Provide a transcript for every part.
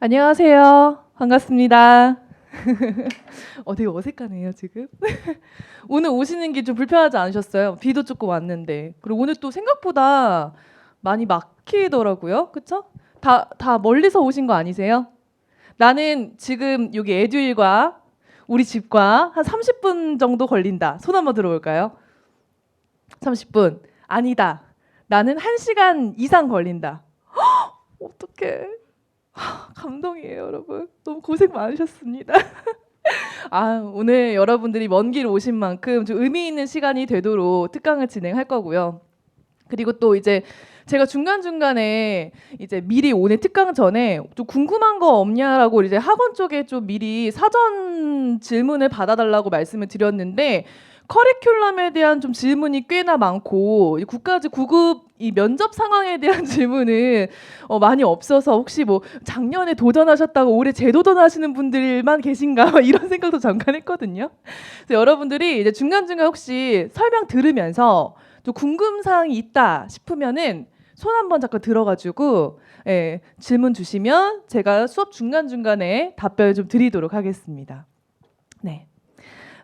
안녕하세요. 반갑습니다. 되게 어색하네요, 지금. 오늘 오시는 게 좀 불편하지 않으셨어요? 비도 조금 왔는데. 그리고 오늘 또 생각보다 많이 막히더라고요. 그쵸? 다 멀리서 오신 거 아니세요? 나는 지금 여기 에듀일과 우리 집과 한 30분 정도 걸린다. 손 한번 들어볼까요? 30분. 아니다. 나는 1시간 이상 걸린다. 어떡해. 감동이에요, 여러분. 너무 고생 많으셨습니다. 오늘 여러분들이 먼 길 오신 만큼 좀 의미 있는 시간이 되도록 특강을 진행할 거고요. 그리고 또 이제 제가 중간중간에 이제 미리 오늘 특강 전에 좀 궁금한 거 없냐라고 이제 학원 쪽에 좀 미리 사전 질문을 받아달라고 말씀을 드렸는데 커리큘럼에 대한 좀 질문이 꽤나 많고 이 국가직 9급 이 면접 상황에 대한 질문은 많이 없어서 혹시 뭐 작년에 도전하셨다고 올해 재도전하시는 분들만 계신가 이런 생각도 잠깐 했거든요. 그래서 여러분들이 이제 중간중간 혹시 설명 들으면서 좀 궁금사항이 있다 싶으면은 손 한번 잠깐 들어가지고 질문 주시면 제가 수업 중간중간에 답변을 좀 드리도록 하겠습니다. 네.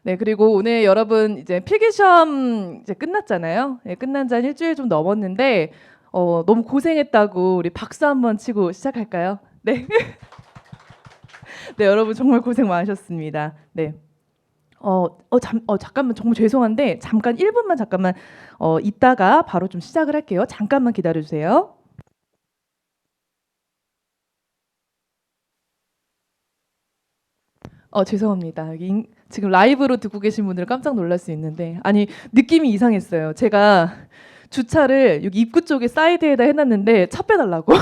네, 그리고 오늘 여러분 이제 필기시험 이제 끝났잖아요. 끝난 지 한 일주일 좀 넘었는데 너무 고생했다고 우리 박수 한번 치고 시작할까요? 네. 네, 여러분 정말 고생 많으셨습니다. 네. 잠깐만 정말 죄송한데 잠깐 1분만 잠깐만 있다가 바로 좀 시작을 할게요. 잠깐만 기다려 주세요. 죄송합니다. 지금 라이브로 듣고 계신 분들은 깜짝 놀랄 수 있는데 아니 느낌이 이상했어요. 제가 주차를 여기 입구 쪽에 사이드에다 해놨는데 차 빼달라고.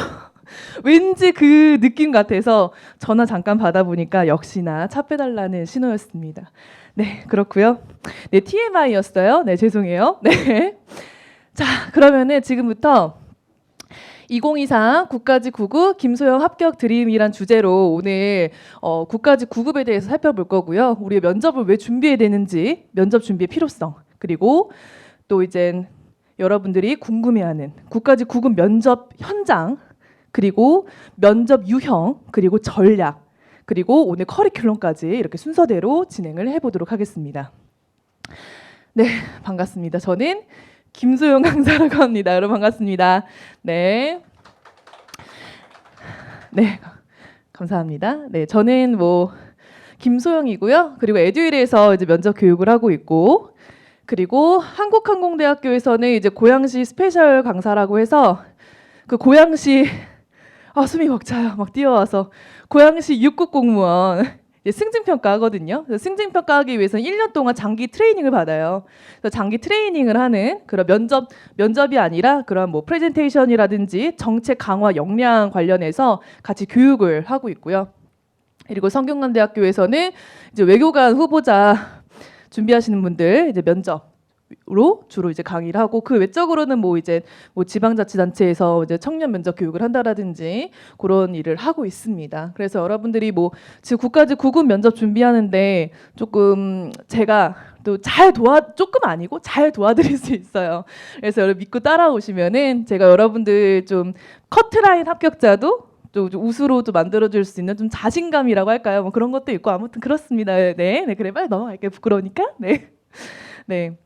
왠지 그 느낌 같아서 전화 잠깐 받아보니까 역시나 차 빼달라는 신호였습니다. 네, 그렇고요. 네, TMI였어요. 네, 죄송해요. 네. 자, 그러면은 지금부터 2023 국가직 9급 김소영 합격 드림이란 주제로 오늘 국가직 9급에 대해서 살펴볼 거고요. 우리 면접을 왜 준비해야 되는지, 면접 준비의 필요성, 그리고 또 이제 여러분들이 궁금해하는 국가직 9급 면접 현장, 그리고 면접 유형, 그리고 전략, 그리고 오늘 커리큘럼까지 이렇게 순서대로 진행을 해보도록 하겠습니다. 네, 반갑습니다. 저는 김소영 강사라고 합니다. 여러분 반갑습니다. 네. 네. 감사합니다. 네, 저는 뭐 김소영이고요. 그리고 에듀윌에서 이제 면접 교육을 하고 있고 그리고 한국항공대학교에서는 이제 고양시 스페셜 강사라고 해서 그 고양시 숨이 벅차요. 막 뛰어와서 고양시 6급 공무원 승진평가 하거든요. 승진평가 하기 위해서는 1년 동안 장기 트레이닝을 받아요. 그래서 장기 트레이닝을 하는 그런 면접이 아니라 그런 뭐 프레젠테이션이라든지 정책 강화 역량 관련해서 같이 교육을 하고 있고요. 그리고 성균관대학교에서는 이제 외교관 후보자 준비하시는 분들 이제 면접으로 주로 이제 강의를 하고 그 외적으로는 뭐 이제 뭐 지방자치단체에서 이제 청년 면접 교육을 한다라든지 그런 일을 하고 있습니다. 그래서 여러분들이 뭐 지금 국가직 9급 면접 준비하는데 조금 제가 또 조금 아니고 잘 도와드릴 수 있어요. 그래서 여러분 믿고 따라오시면은 제가 여러분들 좀 커트라인 합격자도 좀 우수로 좀 만들어줄 수 있는 좀 자신감이라고 할까요? 뭐 그런 것도 있고 아무튼 그렇습니다. 네, 그래 빨리 넘어갈게요. 부끄러우니까. 네, 네.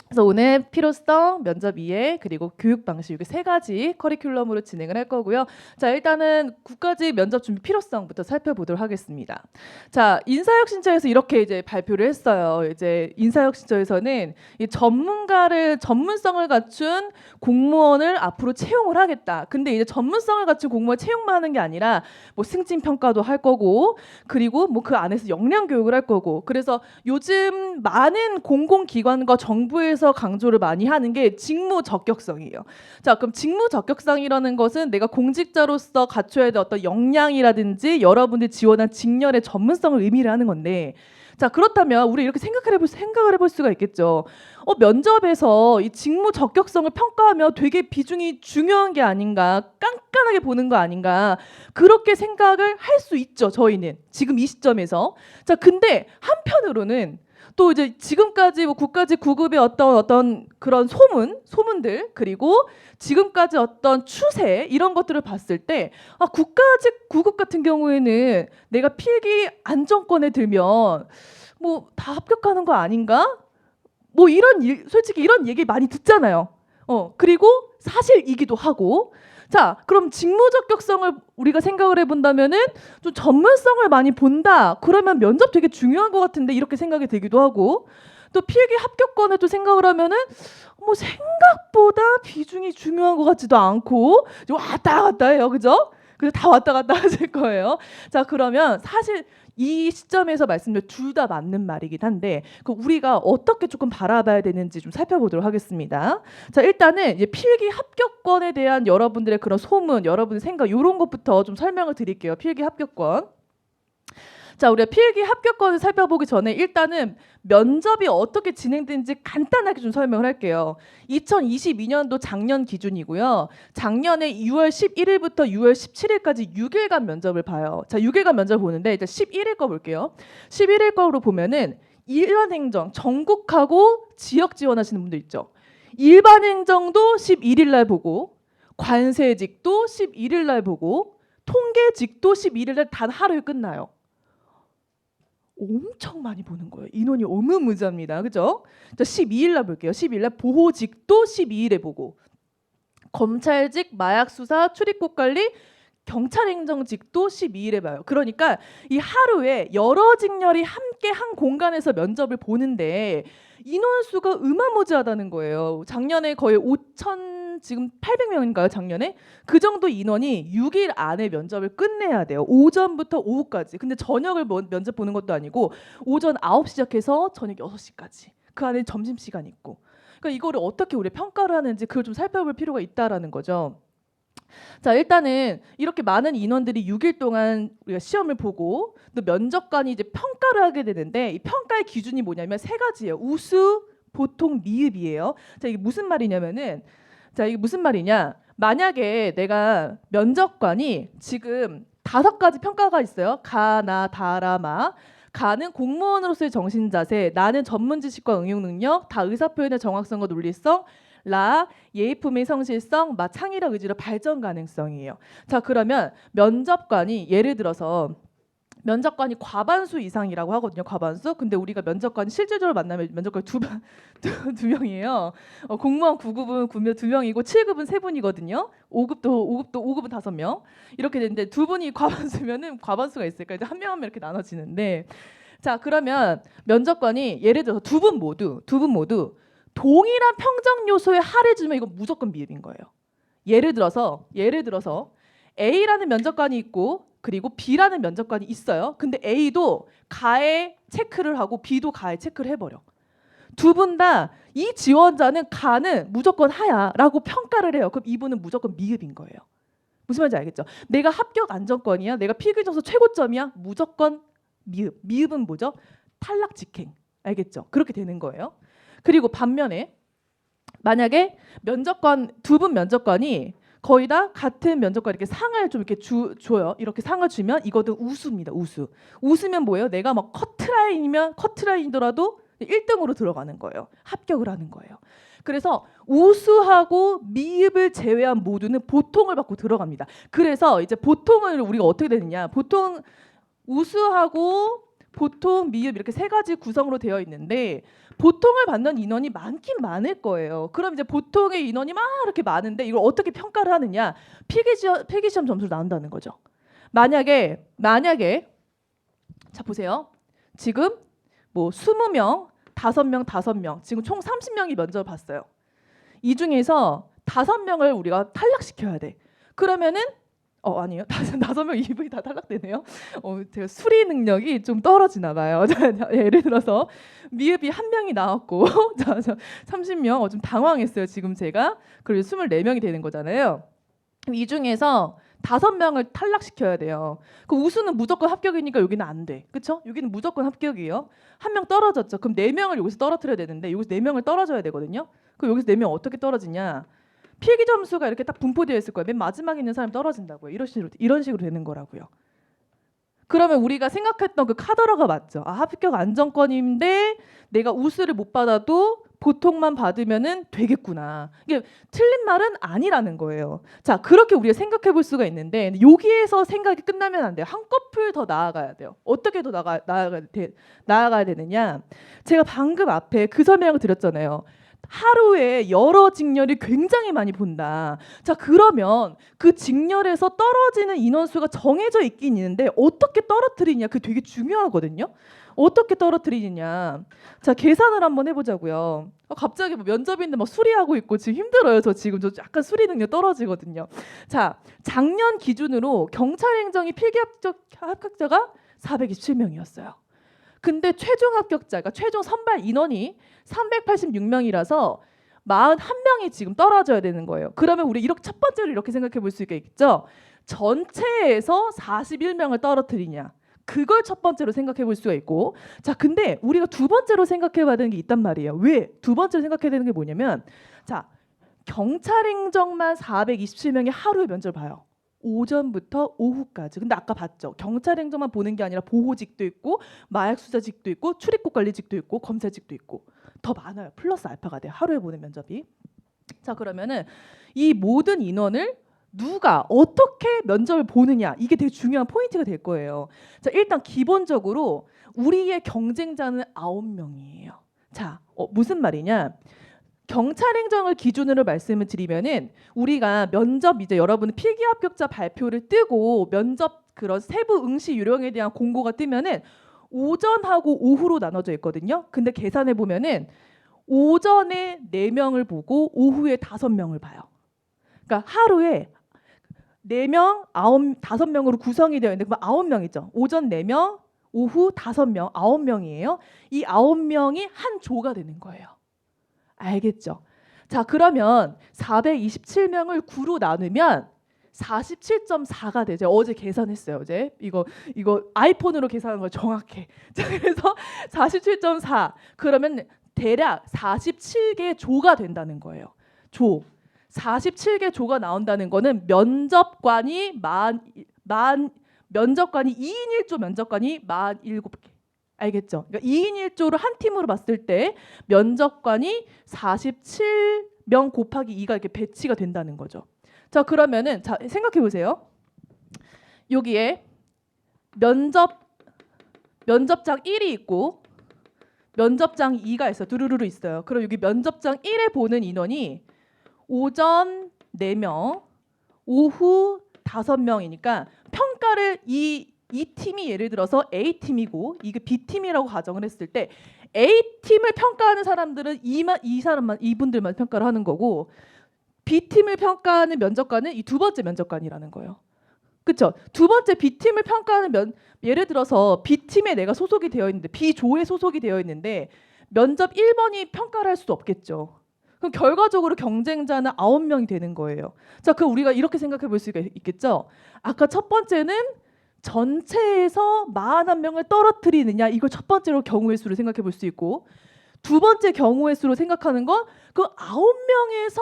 그래서 오늘 필요성, 면접 이해, 그리고 교육 방식 이렇게 3가지 커리큘럼으로 진행을 할 거고요. 자, 일단은 국가직 면접 준비 필요성부터 살펴보도록 하겠습니다. 자, 인사혁신처에서 이렇게 이제 발표를 했어요. 이제 인사혁신처에서는 이 전문성을 갖춘 공무원을 앞으로 채용을 하겠다. 근데 이제 전문성을 갖춘 공무원 채용만 하는 게 아니라 뭐 승진 평가도 할 거고, 그리고 뭐 그 안에서 역량 교육을 할 거고. 그래서 요즘 많은 공공기관과 정부에서 강조를 많이 하는 게 직무 적격성이에요. 자, 그럼 직무 적격성이라는 것은 내가 공직자로서 갖춰야 될 어떤 역량이라든지 여러분들이 지원한 직렬의 전문성을 의미를 하는 건데, 자, 그렇다면 우리 이렇게 생각을 해볼 수가 있겠죠. 면접에서 이 직무 적격성을 평가하면 되게 비중이 중요한 게 아닌가, 깐깐하게 보는 거 아닌가, 그렇게 생각을 할 수 있죠. 저희는 지금 이 시점에서. 자, 근데 한편으로는 또 이제 지금까지 뭐 국가직 9급의 어떤 그런 소문들 그리고 지금까지 어떤 추세 이런 것들을 봤을 때 국가직 9급 같은 경우에는 내가 필기 안정권에 들면 뭐 다 합격하는 거 아닌가? 뭐 솔직히 이런 얘기 많이 듣잖아요. 그리고 사실이기도 하고. 자, 그럼 직무 적격성을 우리가 생각을 해본다면은 좀 전문성을 많이 본다. 그러면 면접 되게 중요한 것 같은데 이렇게 생각이 들기도 하고, 또 필기 합격권을 또 생각을 하면은 뭐 생각보다 비중이 중요한 것 같지도 않고 좀 왔다 갔다 해요, 그죠? 그래서 다 왔다 갔다 하실 거예요. 자, 그러면 사실 이 시점에서 말씀드린 둘 다 맞는 말이긴 한데 우리가 어떻게 조금 바라봐야 되는지 좀 살펴보도록 하겠습니다. 자, 일단은 이제 필기 합격권에 대한 여러분들의 그런 소문, 여러분의 생각 이런 것부터 좀 설명을 드릴게요. 필기 합격권. 자, 우리가 필기 합격권을 살펴보기 전에 일단은 면접이 어떻게 진행되는지 간단하게 좀 설명을 할게요. 2022년도 작년 기준이고요. 작년에 6월 11일부터 6월 17일까지 6일간 면접을 봐요. 자, 6일간 면접을 보는데 일단 11일 거 볼게요. 11일 거로 보면은 일반 행정, 전국하고 지역 지원하시는 분들 있죠. 일반 행정도 11일 날 보고 관세직도 11일 날 보고 통계직도 11일 날 단 하루에 끝나요. 엄청 많이 보는 거예요. 인원이 어마무지합니다. 그죠? 자, 12일 날 볼게요. 12일 날 보호직도 12일에 보고 검찰직, 마약수사, 출입국관리, 경찰행정직도 12일에 봐요. 그러니까 이 하루에 여러 직렬이 함께 한 공간에서 면접을 보는데 인원수가 어마무지하다는 거예요. 작년에 거의 5천 지금 800명인가요? 작년에? 그 정도 인원이 6일 안에 면접을 끝내야 돼요. 오전부터 오후까지. 근데 저녁을 면접 보는 것도 아니고 오전 9시 시작해서 저녁 6시까지. 그 안에 점심시간 있고. 그러니까 이거를 어떻게 우리 평가를 하는지 그걸 좀 살펴볼 필요가 있다라는 거죠. 자, 일단은 이렇게 많은 인원들이 6일 동안 우리가 시험을 보고 또 면접관이 이제 평가를 하게 되는데 이 평가의 기준이 뭐냐면 세 가지예요. 우수, 보통, 미흡이에요. 자, 이게 무슨 말이냐면은 이게 무슨 말이냐? 만약에 내가 면접관이 지금 5가지 평가가 있어요. 가, 나, 다, 라, 마. 가는 공무원으로서의 정신자세, 나는 전문 지식과 응용 능력, 다 의사표현의 정확성과 논리성, 라 예의품의 성실성, 마 창의력 의지로 발전 가능성이에요. 자, 그러면 면접관이 예를 들어서 면접관이 과반수 이상이라고 하거든요. 과반수. 근데 우리가 면접관이 실질적으로 만나면 면접관이 두 명이에요. 공무원 9급은 2명이고 7급은 3분이거든요. 5급은 5명. 이렇게 되는데 두 분이 과반수면은 과반수가 있을까? 이제 한 명 한 명 이렇게 나눠지는데 자, 그러면 면접관이 예를 들어서 두 분 모두 동일한 평정 요소에 할을 주면 이건 무조건 미흡인 거예요. 예를 들어서 A라는 면접관이 있고 그리고 B라는 면접관이 있어요. 근데 A도 가에 체크를 하고 B도 가에 체크를 해버려. 두 분 다 이 지원자는 가는 무조건 하야라고 평가를 해요. 그럼 이분은 무조건 미흡인 거예요. 무슨 말인지 알겠죠? 내가 합격 안정권이야. 내가 필기 점수 최고점이야. 무조건 미흡. 미흡은 뭐죠? 탈락 직행. 알겠죠? 그렇게 되는 거예요. 그리고 반면에 만약에 두 분 면접관이 거의 다 같은 면접관 이렇게 상을 좀 이렇게 줘요. 이렇게 상을 주면 이거는 우수입니다. 우수면 뭐예요? 내가 막 커트라인이더라도 1등으로 들어가는 거예요. 합격을 하는 거예요. 그래서 우수하고 미흡을 제외한 모두는 보통을 받고 들어갑니다. 그래서 이제 보통을 우리가 어떻게 되느냐? 보통 우수하고 보통, 미흡 이렇게 세 가지 구성으로 되어 있는데 보통을 받는 인원이 많긴 많을 거예요. 그럼 이제 보통의 인원이 막 이렇게 많은데 이걸 어떻게 평가를 하느냐? 필기시험 점수를 나온다는 거죠. 만약에 자, 보세요. 지금 뭐 20명, 5명 지금 총 30명이 면접을 봤어요. 이 중에서 5명을 우리가 탈락시켜야 돼. 그러면은 아니에요. 5명 이분이 다 탈락되네요. 제가 수리 능력이 좀 떨어지나 봐요. 예를 들어서 미흡이 1명이 나왔고 30명 좀 당황했어요. 지금 제가. 그리고 24명이 되는 거잖아요. 이 중에서 5명을 탈락시켜야 돼요. 그 우수는 무조건 합격이니까 여기는 안 돼. 그렇죠? 여기는 무조건 합격이에요. 1명 떨어졌죠. 그럼 4명을 여기서 떨어뜨려야 되는데 여기서 4명을 떨어져야 되거든요. 그럼 여기서 4명 어떻게 떨어지냐? 필기 점수가 이렇게 딱 분포되어 있을 거예요. 맨 마지막에 있는 사람이 떨어진다고요. 이런 식으로 되는 거라고요. 그러면 우리가 생각했던 그 카더라가 맞죠. 아, 합격 안정권인데 내가 우수를 못 받아도 보통만 받으면은 되겠구나. 이게 틀린 말은 아니라는 거예요. 자, 그렇게 우리가 생각해 볼 수가 있는데 여기에서 생각이 끝나면 안 돼요. 한꺼풀 더 나아가야 돼요. 어떻게 더 나아가야 되느냐? 제가 방금 앞에 그 설명을 드렸잖아요. 하루에 여러 직렬이 굉장히 많이 본다. 자, 그러면 그 직렬에서 떨어지는 인원수가 정해져 있긴 있는데 어떻게 떨어뜨리냐? 그게 되게 중요하거든요. 어떻게 떨어뜨리느냐? 자, 계산을 한번 해보자고요. 갑자기 뭐 면접인데 막 수리하고 있고 지금 힘들어요. 저 지금 저 약간 수리 능력 떨어지거든요. 자, 작년 기준으로 경찰행정이 필기 합격자가 427명이었어요. 근데 최종 합격자가 최종 선발 인원이 386명이라서 41명이 지금 떨어져야 되는 거예요. 그러면 우리 이렇게 첫 번째로 이렇게 생각해 볼 수 있겠죠. 전체에서 41명을 떨어뜨리냐. 그걸 첫 번째로 생각해 볼 수가 있고, 자, 근데 우리가 두 번째로 생각해 봐야 되는 게 있단 말이에요. 왜? 두 번째로 생각해야 되는 게 뭐냐면, 자, 경찰행정만 427명이 하루에 면접을 봐요. 오전부터 오후까지. 근데 아까 봤죠. 경찰행정만 보는 게 아니라 보호직도 있고 마약수사직도 있고 출입국 관리직도 있고 검사직도 있고 더 많아요. 플러스 알파가 돼요. 하루에 보는 면접이. 자, 그러면은 이 모든 인원을 누가 어떻게 면접을 보느냐, 이게 되게 중요한 포인트가 될 거예요. 자, 일단 기본적으로 우리의 경쟁자는 9명이에요. 자, 무슨 말이냐? 경찰행정을 기준으로 말씀을 드리면은 우리가 면접 이제 여러분 필기 합격자 발표를 뜨고 면접 그런 세부 응시 요령에 대한 공고가 뜨면은 오전하고 오후로 나눠져 있거든요. 근데 계산해 보면은 오전에 4명을 보고 오후에 5명을 봐요. 그러니까 하루에 4명, 5명으로 구성이 되어 있는데 그럼 9명이죠. 오전 4명, 오후 5명, 9명이에요. 이 9명이 한 조가 되는 거예요. 알겠죠? 자, 그러면 427명을 9로 나누면 47.4가 되죠. 어제 계산했어요. 어제 이거 아이폰으로 계산한 거 정확해. 자, 그래서 47.4 그러면 대략 47개 조가 된다는 거예요. 조 47개 조가 나온다는 거는 면접관이 2인 1조 면접관이 47개. 알겠죠? 그러니까 2인 1조를 한 팀으로 봤을 때 면접관이 47명 곱하기 2가 이렇게 배치가 된다는 거죠. 자, 그러면은 자, 생각해 보세요. 여기에 면접장 1이 있고 면접장 2가 있어요. 두루루루 있어요. 그럼 여기 면접장 1에 보는 인원이 오전 4명, 오후 5명이니까 평가를 이 팀이 예를 들어서 A팀이고 이게 B팀이라고 가정을 했을 때 A팀을 평가하는 사람들은 이분들만 평가를 하는 거고 B팀을 평가하는 면접관은 이 두 번째 면접관이라는 거예요. 그렇죠? 두 번째 B팀을 평가하는 예를 들어서 B팀에 내가 소속이 되어 있는데 B조에 소속이 되어 있는데 면접 1번이 평가를 할 수도 없겠죠. 그럼 결과적으로 경쟁자는 9명이 되는 거예요. 자, 그럼 우리가 이렇게 생각해 볼 수가 있겠죠. 아까 첫 번째는 전체에서 41명을 떨어뜨리느냐, 이걸 첫 번째로 경우의 수를 생각해 볼 수 있고, 두 번째 경우의 수로 생각하는 건 그 9명에서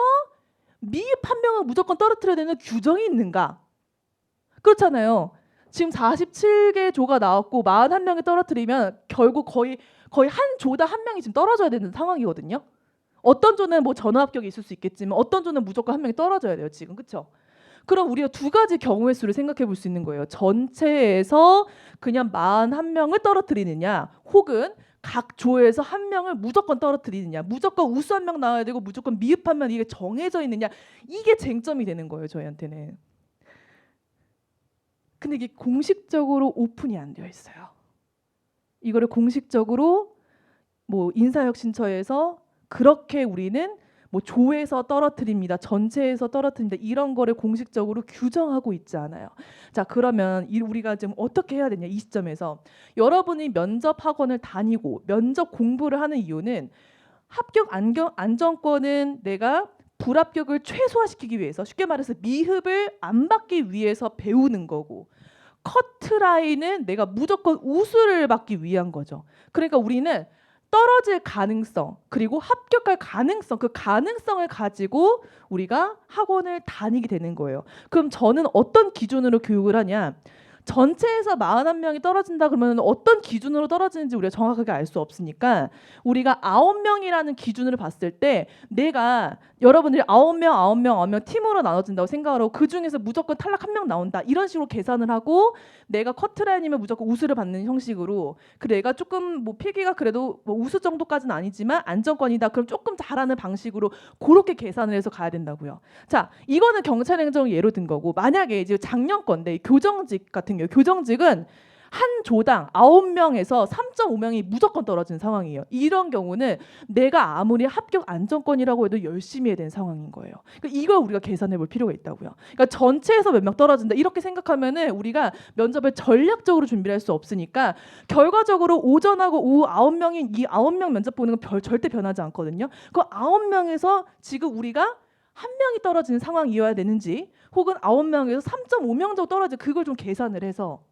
미흡 1명을 무조건 떨어뜨려야 되는 규정이 있는가? 그렇잖아요. 지금 47개 조가 나왔고 41명을 떨어뜨리면 결국 거의 한 조당 한 명이 지금 떨어져야 되는 상황이거든요. 어떤 조는 뭐 전화 합격이 있을 수 있겠지만 어떤 조는 무조건 한 명이 떨어져야 돼요, 지금. 그렇죠? 그럼 우리가 두 가지 경우의 수를 생각해 볼 수 있는 거예요. 전체에서 그냥 41명을 떨어뜨리느냐, 혹은 각 조에서 한 명을 무조건 떨어뜨리느냐, 무조건 우수 한 명 나와야 되고 무조건 미흡 한 명 이게 정해져 있느냐, 이게 쟁점이 되는 거예요, 저희한테는. 근데 이게 공식적으로 오픈이 안 되어 있어요. 이거를 공식적으로 뭐 인사혁신처에서 그렇게 우리는 뭐 조에서 떨어뜨립니다, 전체에서 떨어뜨립니다, 이런 거를 공식적으로 규정하고 있지 않아요. 자, 그러면 우리가 지금 어떻게 해야 되냐, 이 시점에서 여러분이 면접 학원을 다니고 면접 공부를 하는 이유는 합격 안정권은 내가 불합격을 최소화시키기 위해서, 쉽게 말해서 미흡을 안 받기 위해서 배우는 거고, 커트라인은 내가 무조건 우수를 받기 위한 거죠. 그러니까 우리는 떨어질 가능성 그리고 합격할 가능성, 그 가능성을 가지고 우리가 학원을 다니게 되는 거예요. 그럼 저는 어떤 기준으로 교육을 하냐? 전체에서 41명이 떨어진다 그러면 어떤 기준으로 떨어지는지 우리가 정확하게 알 수 없으니까 우리가 9명이라는 기준으로 봤을 때 내가 여러분들이 9명 팀으로 나눠진다고 생각을 하고 그중에서 무조건 탈락 1명 나온다 이런 식으로 계산을 하고 내가 커트라인이면 무조건 우수를 받는 형식으로 그래 내가 조금 뭐 필기가 그래도 뭐 우수 정도까지는 아니지만 안정권이다 그럼 조금 잘하는 방식으로 그렇게 계산을 해서 가야 된다고요. 자, 이거는 경찰행정을 예로 든 거고 만약에 이제 작년 건데 교정직 같은 경우 교정직은 한 조당 9명에서 3.5명이 무조건 떨어진 상황이에요. 이런 경우는 내가 아무리 합격 안정권이라고 해도 열심히 해야 되는 상황인 거예요. 그러니까 이걸 우리가 계산해 볼 필요가 있다고요. 그러니까 전체에서 몇 명 떨어진다 이렇게 생각하면은 우리가 면접을 전략적으로 준비를 할 수 없으니까 결과적으로 오전하고 오후 9명인 이 9명 면접 보는 건 절대 변하지 않거든요. 그 9명에서 지금 우리가 한 명이 떨어지는 상황이어야 되는지 혹은 9명에서 3.5명 정도 떨어져 그걸 좀 계산을 해서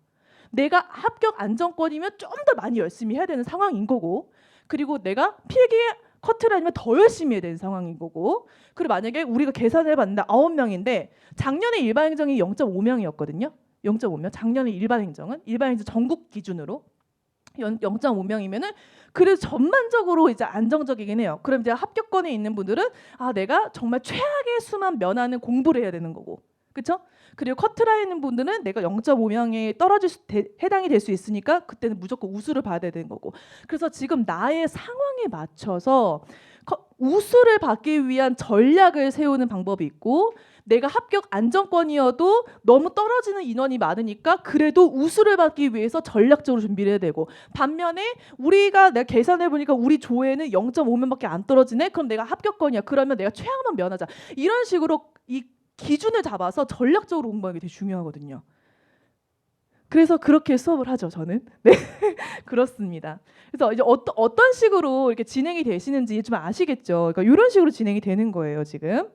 내가 합격 안정권이면 좀 더 많이 열심히 해야 되는 상황인 거고 그리고 내가 필기에 커트라인이면 더 열심히 해야 되는 상황인 거고 그리고 만약에 우리가 계산을 해봤는데 9명인데 작년에 일반 행정이 0.5명이었거든요. 0.5명 작년에 일반 행정 전국 기준으로 0.5명이면은 그래도 전반적으로 이제 안정적이긴 해요. 그럼 이제 합격권에 있는 분들은 아 내가 정말 최악의 수만 면하는 공부를 해야 되는 거고, 그렇죠? 그리고 커트라인 분들은 내가 0.5명에 해당이 될 수 있으니까 그때는 무조건 우수를 받아야 되는 거고. 그래서 지금 나의 상황에 맞춰서 우수를 받기 위한 전략을 세우는 방법이 있고 내가 합격 안정권이어도 너무 떨어지는 인원이 많으니까 그래도 우수를 받기 위해서 전략적으로 준비를 해야 되고 반면에 내가 계산해 보니까 우리 조에는 0.5명밖에 안 떨어지네. 그럼 내가 합격권이야. 그러면 내가 최악만 면하자. 이런 식으로 이 기준을 잡아서 전략적으로 공부하는 게 되게 중요하거든요. 그래서 그렇게 수업을 하죠, 저는. 네, 그렇습니다. 그래서 이제 어떤 식으로 이렇게 진행이 되시는지 좀 아시겠죠? 그러니까 이런 식으로 진행이 되는 거예요, 지금.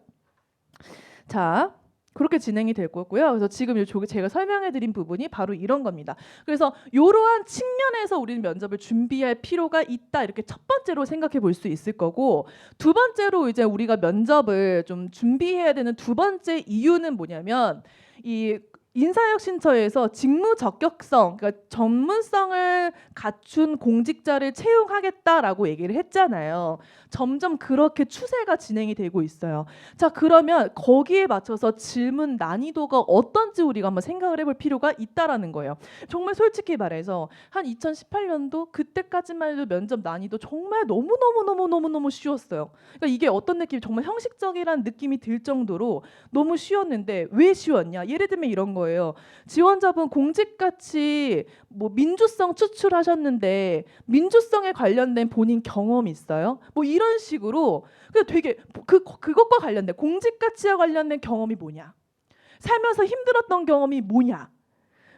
자, 그렇게 진행이 될 거고요. 그래서 지금 제가 설명해드린 부분이 바로 이런 겁니다. 그래서 이러한 측면에서 우리는 면접을 준비할 필요가 있다. 이렇게 첫 번째로 생각해 볼 수 있을 거고 두 번째로 이제 우리가 면접을 좀 준비해야 되는 두 번째 이유는 뭐냐면 이 인사혁신처에서 직무 적격성, 그러니까 전문성을 갖춘 공직자를 채용하겠다라고 얘기를 했잖아요. 점점 그렇게 추세가 진행이 되고 있어요. 자, 그러면 거기에 맞춰서 질문 난이도가 어떤지 우리가 한번 생각을 해볼 필요가 있다라는 거예요. 정말 솔직히 말해서 한 2018년도 그때까지만 해도 면접 난이도 정말 너무 쉬웠어요. 그러니까 이게 어떤 느낌이 정말 형식적이라는 느낌이 들 정도로 너무 쉬웠는데 왜 쉬웠냐? 예를 들면 이런 거예요. 지원자분 공직같이 뭐 민주성 추출하셨는데 민주성에 관련된 본인 경험이 있어요? 뭐 이런 식으로 되게 그것과 관련된 공직 가치와 관련된 경험이 뭐냐? 살면서 힘들었던 경험이 뭐냐?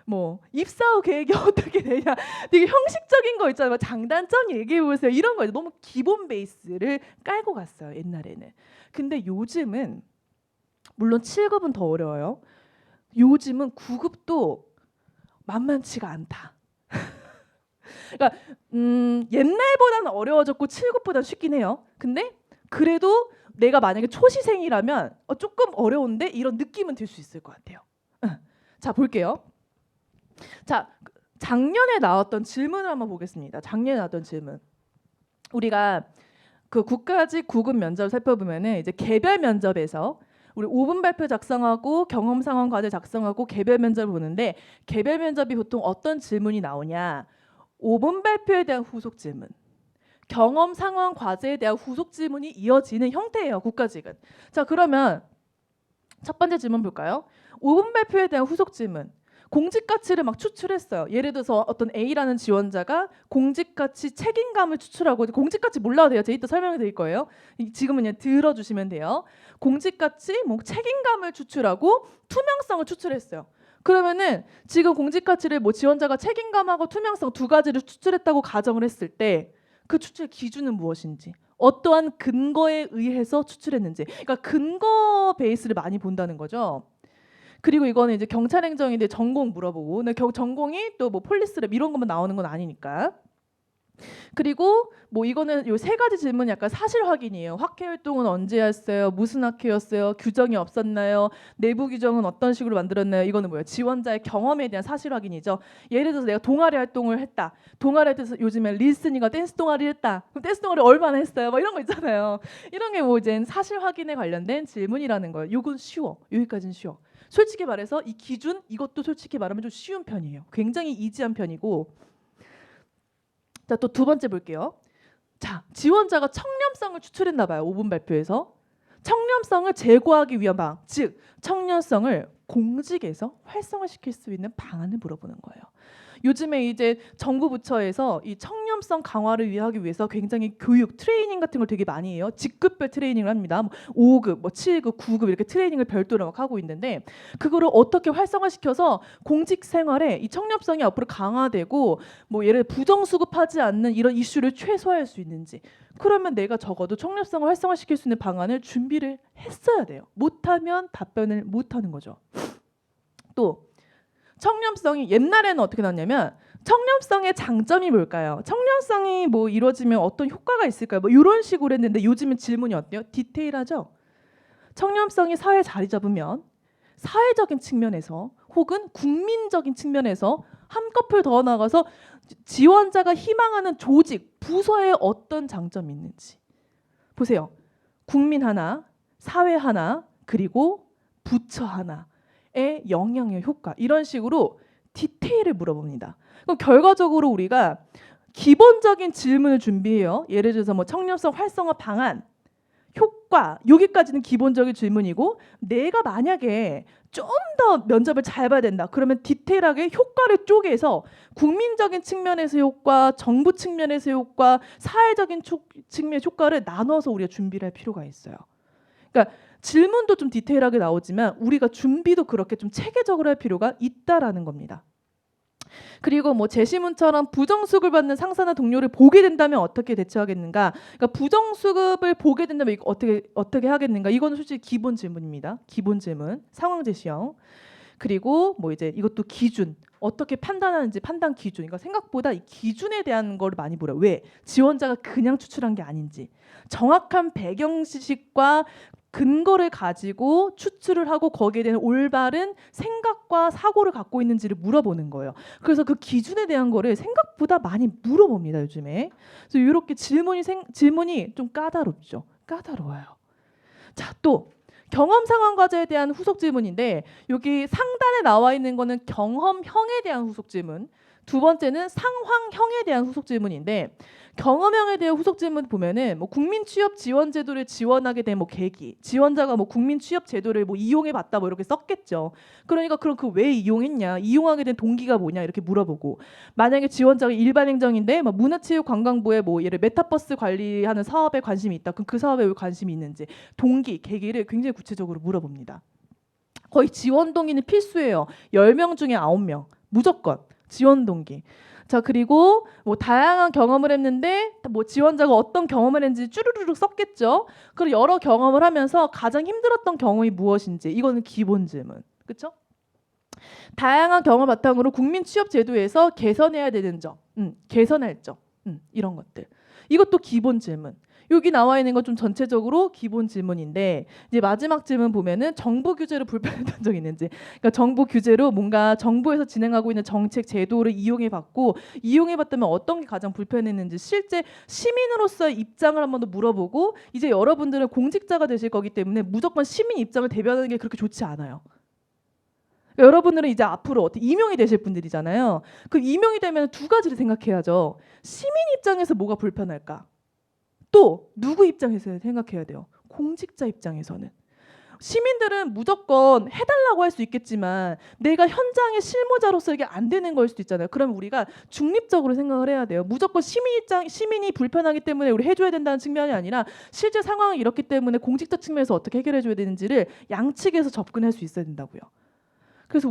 뭐 입사 후 계획이 어떻게 되냐? 되게 형식적인 거 있잖아요. 장단점 얘기해 보세요. 이런 거 너무 기본 베이스를 깔고 갔어요, 옛날에는. 근데 요즘은 물론 7급은 더 어려워요. 요즘은 9급도 만만치가 않다. 그러니까 옛날보다는 어려워졌고 7급보다는 쉽긴 해요. 근데 그래도 내가 만약에 초시생이라면 조금 어려운데 이런 느낌은 들 수 있을 것 같아요. 자, 볼게요. 자, 작년에 나왔던 질문을 한번 보겠습니다. 작년에 나왔던 질문. 우리가 그 국가직 9급 면접 살펴보면은 이제 개별 면접에서 우리 5분 발표 작성하고 경험 상황 과제 작성하고 개별 면접을 보는데 개별 면접이 보통 어떤 질문이 나오냐? 5분 발표에 대한 후속 질문, 경험 상황 과제에 대한 후속 질문이 이어지는 형태예요, 국가직은. 자, 그러면 첫 번째 질문 볼까요? 5분 발표에 대한 후속 질문. 공직 가치를 막 추출했어요. 예를 들어서 어떤 A라는 지원자가 공직 가치 책임감을 추출하고, 공직 가치 몰라도 돼요. 제가 이따 설명해 드릴 거예요. 지금은 그냥 들어주시면 돼요. 공직 가치, 뭐 책임감을 추출하고 투명성을 추출했어요. 그러면은 지금 공직 가치를 뭐 지원자가 책임감하고 투명성 두 가지를 추출했다고 가정을 했을 때 그 추출 기준은 무엇인지, 어떠한 근거에 의해서 추출했는지, 그러니까 근거 베이스를 많이 본다는 거죠. 그리고 이거는 이제 경찰행정인데 전공 물어보고, 근데 전공이 또 뭐 폴리스랩 이런 것만 나오는 건 아니니까. 그리고 뭐 이거는 요 세 가지 질문 약간 사실 확인이에요. 학회 활동은 언제 했어요? 무슨 학회였어요? 규정이 없었나요? 내부 규정은 어떤 식으로 만들었나요? 이거는 뭐예요? 지원자의 경험에 대한 사실 확인이죠. 예를 들어서 내가 동아리 활동을 했다. 동아리 활동에서 요즘에 리스닝과 댄스 동아리 했다. 그럼 댄스 동아리 얼마나 했어요? 뭐 이런 거 있잖아요. 이런 게 뭐 이제 사실 확인에 관련된 질문이라는 거예요. 요건 쉬워. 여기까지는 쉬워. 솔직히 말해서 이 기준 이것도 솔직히 말하면 좀 쉬운 편이에요. 굉장히 이지한 편이고. 자, 또 두 번째 볼게요. 자, 지원자가 청렴성을 추출했나 봐요. 5분 발표에서. 청렴성을 제고하기 위한 방안, 즉 청렴성을 공직에서 활성화시킬 수 있는 방안을 물어보는 거예요. 요즘에 이제 정부 부처에서 이 청렴성 강화를 하기 위해서 굉장히 교육, 트레이닝 같은 걸 되게 많이 해요. 직급별 트레이닝을 합니다. 뭐 5급, 뭐 7급, 9급 이렇게 트레이닝을 별도로 막 하고 있는데 그거를 어떻게 활성화시켜서 공직 생활에 이 청렴성이 앞으로 강화되고 뭐 예를 들어 부정수급하지 않는 이런 이슈를 최소화할 수 있는지 그러면 내가 적어도 청렴성을 활성화시킬 수 있는 방안을 준비를 했어야 돼요. 못하면 답변을 못하는 거죠. 또 청렴성이 옛날에는 어떻게 나왔냐면 청렴성의 장점이 뭘까요? 청렴성이 뭐 이루어지면 어떤 효과가 있을까요? 뭐 이런 식으로 했는데 요즘은 질문이 어때요? 디테일하죠? 청렴성이 사회에 자리 잡으면 사회적인 측면에서 혹은 국민적인 측면에서 한꺼풀 더 나가서 지원자가 희망하는 조직, 부서에 어떤 장점이 있는지 보세요. 국민 하나, 사회 하나, 그리고 부처 하나의 영향의 효과 이런 식으로 디테일을 물어봅니다. 그럼 결과적으로 우리가 기본적인 질문을 준비해요. 예를 들어서 뭐 청렴성 활성화 방안, 효과 여기까지는 기본적인 질문이고 내가 만약에 좀 더 면접을 잘 봐야 된다. 그러면 디테일하게 효과를 쪼개서 국민적인 측면에서 효과, 정부 측면에서 효과, 사회적인 측면의 효과를 나눠서 우리가 준비를 할 필요가 있어요. 그러니까 질문도 좀 디테일하게 나오지만 우리가 준비도 그렇게 좀 체계적으로 할 필요가 있다라는 겁니다. 그리고 뭐 제시문처럼 부정수급을 받는 상사나 동료를 보게 된다면 어떻게 대처하겠는가? 그러니까 부정수급을 보게 된다면 이거 어떻게 하겠는가? 이거는 솔직히 기본 질문입니다. 기본 질문, 상황 제시형. 그리고 뭐 이제 이것도 기준. 어떻게 판단하는지 판단 기준. 그러니까 생각보다 이 기준에 대한 걸 많이 물어요. 왜? 지원자가 그냥 추출한 게 아닌지. 정확한 배경 지식과 근거를 가지고 추출을 하고 거기에 대한 올바른 생각과 사고를 갖고 있는지를 물어보는 거예요. 그래서 그 기준에 대한 거를 생각보다 많이 물어봅니다, 요즘에. 그래서 이렇게 질문이 좀 까다롭죠. 까다로워요. 자, 또 경험 상황 과제에 대한 후속 질문인데 여기 상단에 나와 있는 거는 경험형에 대한 후속 질문. 두 번째는 상황형에 대한 후속 질문인데 경험형에 대한 후속 질문 보면은 뭐 국민 취업 지원 제도를 지원하게 된 뭐 계기, 지원자가 뭐 국민 취업 제도를 뭐 이용해 봤다 뭐 이렇게 썼겠죠. 그러니까 그럼 그 왜 이용했냐, 이용하게 된 동기가 뭐냐 이렇게 물어보고 만약에 지원자가 일반 행정인데 뭐 문화체육관광부에 뭐 예를 메타버스 관리하는 사업에 관심이 있다. 그럼 그 사업에 왜 관심이 있는지 동기, 계기를 굉장히 구체적으로 물어봅니다. 거의 지원 동기는 필수예요. 10명 중에 9명 무조건. 지원 동기. 자, 그리고 뭐 다양한 경험을 했는데 뭐 지원자가 어떤 경험을 했는지 쭈루루룩 썼겠죠. 그리고 여러 경험을 하면서 가장 힘들었던 경험이 무엇인지 이거는 기본 질문. 그렇죠? 다양한 경험 바탕으로 국민 취업 제도에서 개선해야 되는 점, 개선할 점, 이런 것들. 이것도 기본 질문. 여기 나와 있는 건 좀 전체적으로 기본 질문인데 이제 마지막 질문 보면은 정부 규제로 불편했던 적 있는지. 그러니까 정부 규제로 뭔가 정부에서 진행하고 있는 정책 제도를 이용해 봤고 이용해 봤다면 어떤 게 가장 불편했는지 실제 시민으로서의 입장을 한번 더 물어보고 이제 여러분들은 공직자가 되실 거기 때문에 무조건 시민 입장을 대변하는 게 그렇게 좋지 않아요. 여러분들은 이제 앞으로 어떻게 임용이 되실 분들이잖아요. 그 임용이 되면 두 가지를 생각해야죠. 시민 입장에서 뭐가 불편할까? 또 누구 입장에서 생각해야 돼요. 공직자 입장에서는. 시민들은 무조건 해달라고 할 수 있겠지만 내가 현장의 실무자로서 이게 안 되는 걸 수도 있잖아요. 그럼 우리가 중립적으로 생각을 해야 돼요. 무조건 시민이 불편하기 때문에 우리 해줘야 된다는 측면이 아니라 실제 상황이 이렇기 때문에 공직자 측면에서 어떻게 해결해줘야 되는지를 양측에서 접근할 수 있어야 된다고요. 그래서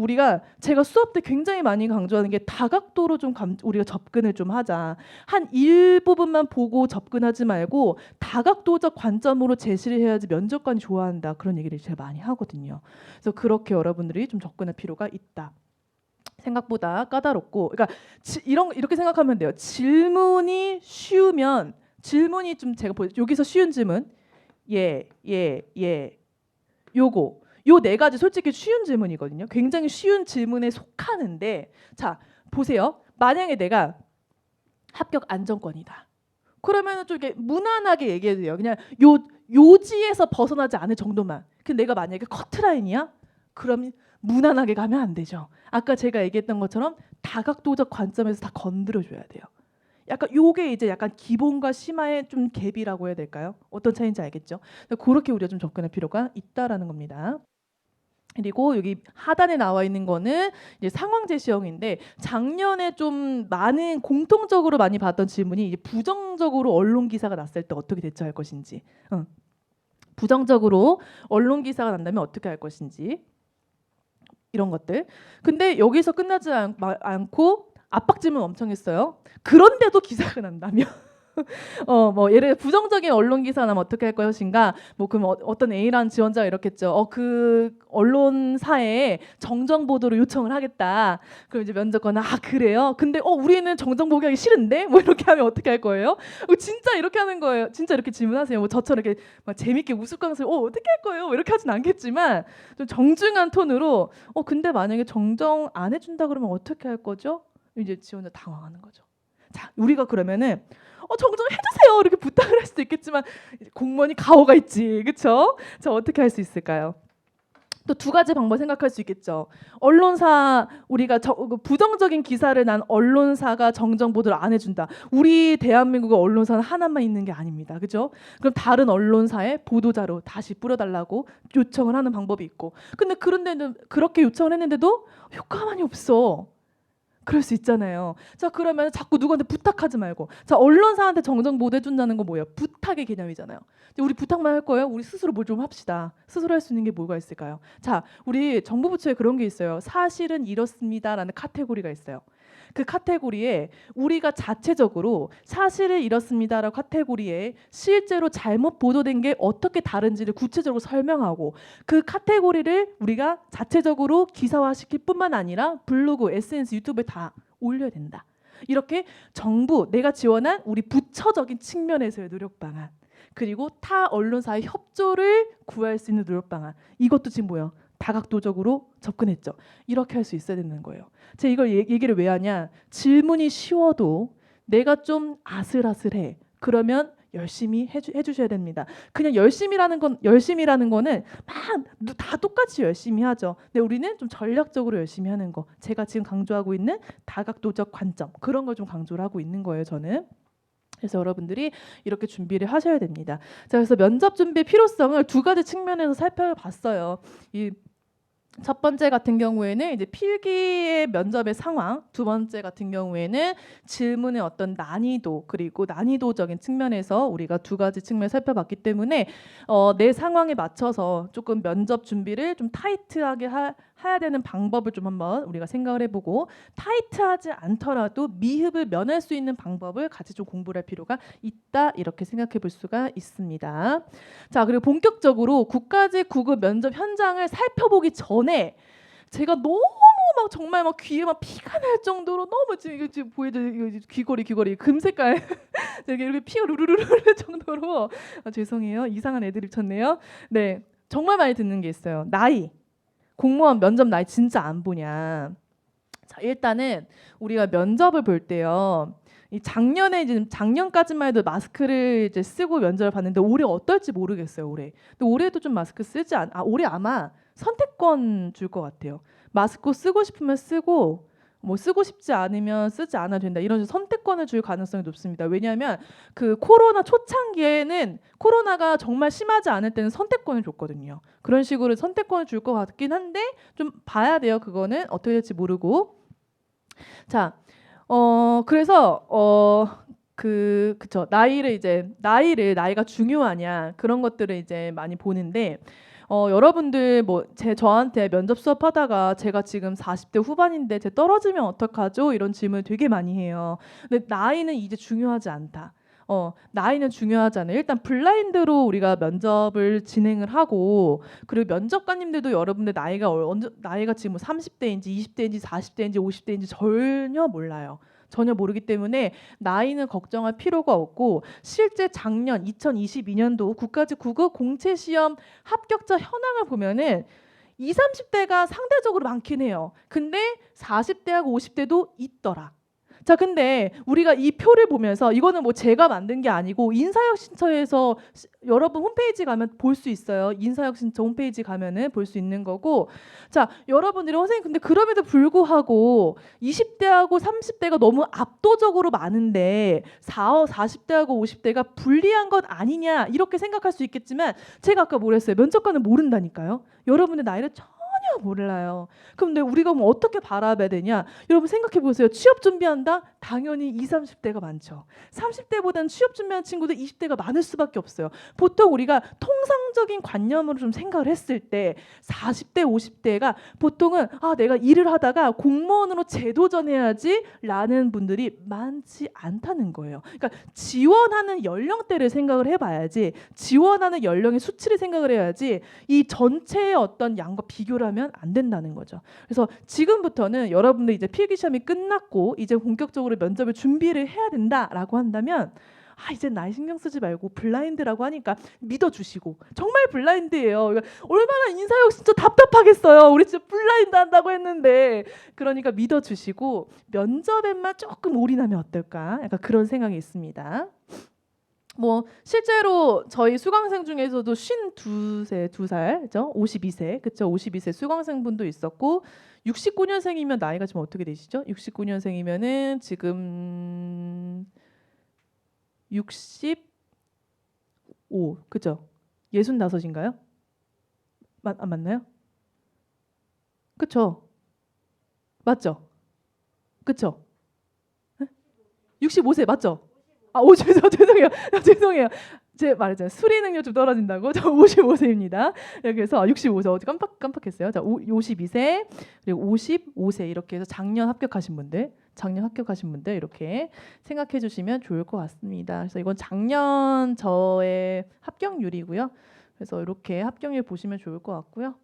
제가 수업 때 굉장히 많이 강조하는 게 다각도로 좀 우리가 접근을 좀 하자. 한 일부분만 보고 접근하지 말고 다각도적 관점으로 제시를 해야지 면접관이 좋아한다. 그런 얘기를 제가 많이 하거든요. 그래서 그렇게 여러분들이 좀 접근할 필요가 있다. 생각보다 까다롭고, 그러니까 이렇게 생각하면 돼요. 질문이 쉬우면 질문이 좀 제가 여기서 쉬운 질문, 요거 요 네 가지 솔직히 쉬운 질문이거든요. 굉장히 쉬운 질문에 속하는데, 자 보세요. 만약에 내가 합격 안정권이다. 그러면은 좀 이렇게 무난하게 얘기해도 돼요. 그냥 요지에서 벗어나지 않을 정도만. 근데 내가 만약에 커트라인이야? 그럼 무난하게 가면 안 되죠. 아까 제가 얘기했던 것처럼 다각도적 관점에서 다 건드려줘야 돼요. 약간 요게 이제 약간 기본과 심화의 좀 갭이라고 해야 될까요? 어떤 차이인지 알겠죠? 그렇게 우리가 좀 접근할 필요가 있다라는 겁니다. 그리고 여기 하단에 나와 있는 거는 이제 상황 제시형인데, 작년에 좀 많은 공통적으로 많이 봤던 질문이 이제 부정적으로 언론 기사가 났을 때 어떻게 대처할 것인지, 부정적으로 언론 기사가 난다면 어떻게 할 것인지, 이런 것들. 근데 여기서 끝나지 않고 압박 질문 엄청 했어요. 그런데도 기사가 난다면 뭐 예를 들어 부정적인 언론 기사 나면 어떻게 할 것인가? 뭐 그럼 어떤 A라는 지원자가 이렇겠죠. 그 언론사에 정정 보도를 요청을 하겠다. 그럼 이제 면접관은 아 그래요? 근데 우리는 정정 보도하기 싫은데? 뭐 이렇게 하면 어떻게 할 거예요? 진짜 이렇게 하는 거예요. 진짜 이렇게 질문하세요. 뭐 저처럼 이렇게 막 재밌게 우스꽝스러워 어떻게 할 거예요? 뭐 이렇게 하진 않겠지만 좀 정중한 톤으로 근데 만약에 정정 안 해준다 그러면 어떻게 할 거죠? 이제 지원자 당황하는 거죠. 자, 우리가 그러면은 정정해주세요 이렇게 부탁을 할 수도 있겠지만 공무원이 가오가 있지, 그렇죠? 자, 어떻게 할 수 있을까요? 또 두 가지 방법 생각할 수 있겠죠. 언론사, 우리가 부정적인 기사를 난 언론사가 정정 보도를 안 해준다. 우리 대한민국의 언론사는 하나만 있는 게 아닙니다, 그죠? 그럼 다른 언론사에 보도자료 다시 뿌려달라고 요청을 하는 방법이 있고, 근데 그런데는 그렇게 요청을 했는데도 효과가 많이 없어. 그럴 수 있잖아요. 자, 그러면 자꾸 누구한테 부탁하지 말고, 자, 언론사한테 정정 보도해준다는 거 뭐예요? 부탁의 개념이잖아요. 우리 부탁만 할 거예요? 우리 스스로 뭘 좀 합시다. 스스로 할 수 있는 게 뭐가 있을까요? 자, 우리 정부부처에 그런 게 있어요. 사실은 이렇습니다라는 카테고리가 있어요. 그 카테고리에 우리가 자체적으로 사실을 이렇습니다라고 카테고리에 실제로 잘못 보도된 게 어떻게 다른지를 구체적으로 설명하고, 그 카테고리를 우리가 자체적으로 기사화시킬 뿐만 아니라 블로그, SNS, 유튜브에 다 올려야 된다. 이렇게 정부, 내가 지원한 우리 부처적인 측면에서의 노력 방안, 그리고 타 언론사의 협조를 구할 수 있는 노력 방안, 이것도 지금 뭐예요? 다각도적으로 접근했죠. 이렇게 할 수 있어야 되는 거예요. 제가 이걸 얘기를 왜 하냐? 질문이 쉬워도 내가 좀 아슬아슬해. 그러면 열심히 해주셔야 됩니다. 그냥 열심히라는 거는 막 다 똑같이 열심히 하죠. 근데 우리는 좀 전략적으로 열심히 하는 거. 제가 지금 강조하고 있는 다각도적 관점, 그런 걸 좀 강조를 하고 있는 거예요, 저는. 그래서 여러분들이 이렇게 준비를 하셔야 됩니다. 자, 그래서 면접 준비의 필요성을 두 가지 측면에서 살펴봤어요. 첫 번째 같은 경우에는 이제 필기의 면접의 상황, 두 번째 같은 경우에는 질문의 어떤 난이도, 그리고 난이도적인 측면에서 우리가 두 가지 측면을 살펴봤기 때문에 내 상황에 맞춰서 조금 면접 준비를 좀 타이트하게 해야 되는 방법을 좀 한번 우리가 생각을 해보고, 타이트하지 않더라도 미흡을 면할 수 있는 방법을 같이 좀 공부를 할 필요가 있다, 이렇게 생각해 볼 수가 있습니다. 자, 그리고 본격적으로 국가직 구급 면접 현장을 살펴보기 전에 제가 너무 막 정말 막 귀에 막 피가 날 정도로 너무 지금 보여드리는 귀걸이 금색깔 이렇게 피가 루루루루 흘릴 정도로 죄송해요, 이상한 애드립 쳤네요. 네, 정말 많이 듣는 게 있어요. 나이, 공무원 면접 나이 진짜 안 보냐. 자, 일단은 우리가 면접을 볼 때요, 작년까지만 해도 마스크를 이제 쓰고 면접을 봤는데 올해 어떨지 모르겠어요. 올해. 근데 올해도 좀 마스크 올해 아마 선택권 줄 것 같아요. 마스크 쓰고 싶으면 쓰고, 뭐 쓰고 싶지 않으면 쓰지 않아도 된다, 이런 식으로 선택권을 줄 가능성이 높습니다. 왜냐하면 그 코로나 초창기에는 코로나가 정말 심하지 않을 때는 선택권을 줬거든요. 그런 식으로 선택권을 줄 것 같긴 한데 좀 봐야 돼요. 그거는 어떻게 될지 모르고. 자, 그래서 그쵸, 나이가 중요하냐, 그런 것들을 이제 많이 보는데, 여러분들 저한테 면접 수업하다가 제가 지금 40대 후반인데 제 떨어지면 어떡하죠? 이런 질문을 되게 많이 해요. 근데 나이는 이제 중요하지 않다. 나이는 중요하잖아요. 일단 블라인드로 우리가 면접을 진행을 하고, 그리고 면접관님들도 여러분들 나이가 지금 뭐 30대인지 20대인지 40대인지 50대인지 전혀 몰라요. 전혀 모르기 때문에 나이는 걱정할 필요가 없고, 실제 작년 2022년도 국가직 9급 공채 시험 합격자 현황을 보면은 20, 30대가 상대적으로 많긴 해요. 근데 40대하고 50대도 있더라. 자, 근데 우리가 이 표를 보면서, 이거는 뭐 제가 만든 게 아니고 인사혁신처에서 여러분 홈페이지 가면 볼 수 있어요. 인사혁신처 홈페이지 가면은 볼 수 있는 거고. 자, 여러분들이 선생님 근데 그럼에도 불구하고 20대하고 30대가 너무 압도적으로 많은데 40대하고 50대가 불리한 것 아니냐 이렇게 생각할 수 있겠지만, 제가 아까 뭐랬어요? 면접관은 모른다니까요. 여러분의 나이를 전혀 몰라요. 그럼 우리가 뭐 어떻게 바라봐야 되냐? 여러분 생각해 보세요. 취업 준비한다? 당연히 20, 30대가 많죠. 30대보다는 취업 준비하는 친구들 20대가 많을 수밖에 없어요. 보통 우리가 통상적인 관념으로 좀 생각을 했을 때 40대, 50대가 보통은 내가 일을 하다가 공무원으로 재도전해야지 라는 분들이 많지 않다는 거예요. 그러니까 지원하는 연령대를 생각을 해봐야지, 지원하는 연령의 수치를 생각을 해야지 이 전체의 어떤 양과 비교를 하면 안 된다는 거죠. 그래서 지금부터는 여러분들 이제 필기시험이 끝났고 이제 본격적으로 면접을 준비를 해야 된다라고 한다면, 이제 나이 신경 쓰지 말고 블라인드라고 하니까 믿어주시고, 정말 블라인드예요. 얼마나 인사혁 진짜 답답하겠어요. 우리 진짜 블라인드 한다고 했는데. 그러니까 믿어주시고 면접에만 조금 올인하면 어떨까? 약간 그런 생각이 있습니다. 뭐 실제로 저희 수강생 중에서도 52살, 그죠? 52세, 그죠? 52세 수강생분도 있었고, 69년생이면 나이가 지금 어떻게 되시죠? 69년생이면은 지금 65, 그죠? 65인가요? 안 맞나요? 그쵸? 맞죠? 그쵸? 65세 맞죠? 죄송해요. 죄송해요. 제 말했잖아요. 수리 능력 좀 떨어진다고. 저 55세입니다. 그래서 65세 어제 깜빡했어요. 자, 52세 그리고 55세 이렇게 해서 작년 합격하신 분들 이렇게 생각해 주시면 좋을 것 같습니다. 그래서 이건 작년 저의 합격률이고요. 그래서 이렇게 합격률 보시면 좋을 것 같고요.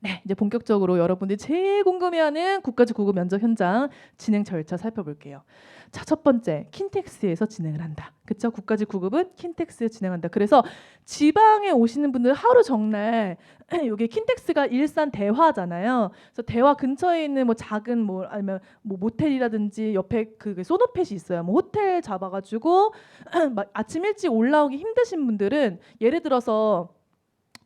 네, 이제 본격적으로 여러분들이 제일 궁금해하는 국가직 9급 면접 현장 진행 절차 살펴볼게요. 자, 첫 번째, 킨텍스에서 진행을 한다. 그렇죠? 국가직 9급은 킨텍스에 진행한다. 그래서 지방에 오시는 분들 하루 정날 여기 킨텍스가 일산 대화잖아요. 그래서 대화 근처에 있는 뭐 작은 아니면 모텔이라든지 옆에 그 소노펫이 있어요. 뭐 호텔 잡아가지고 막 아침 일찍 올라오기 힘드신 분들은, 예를 들어서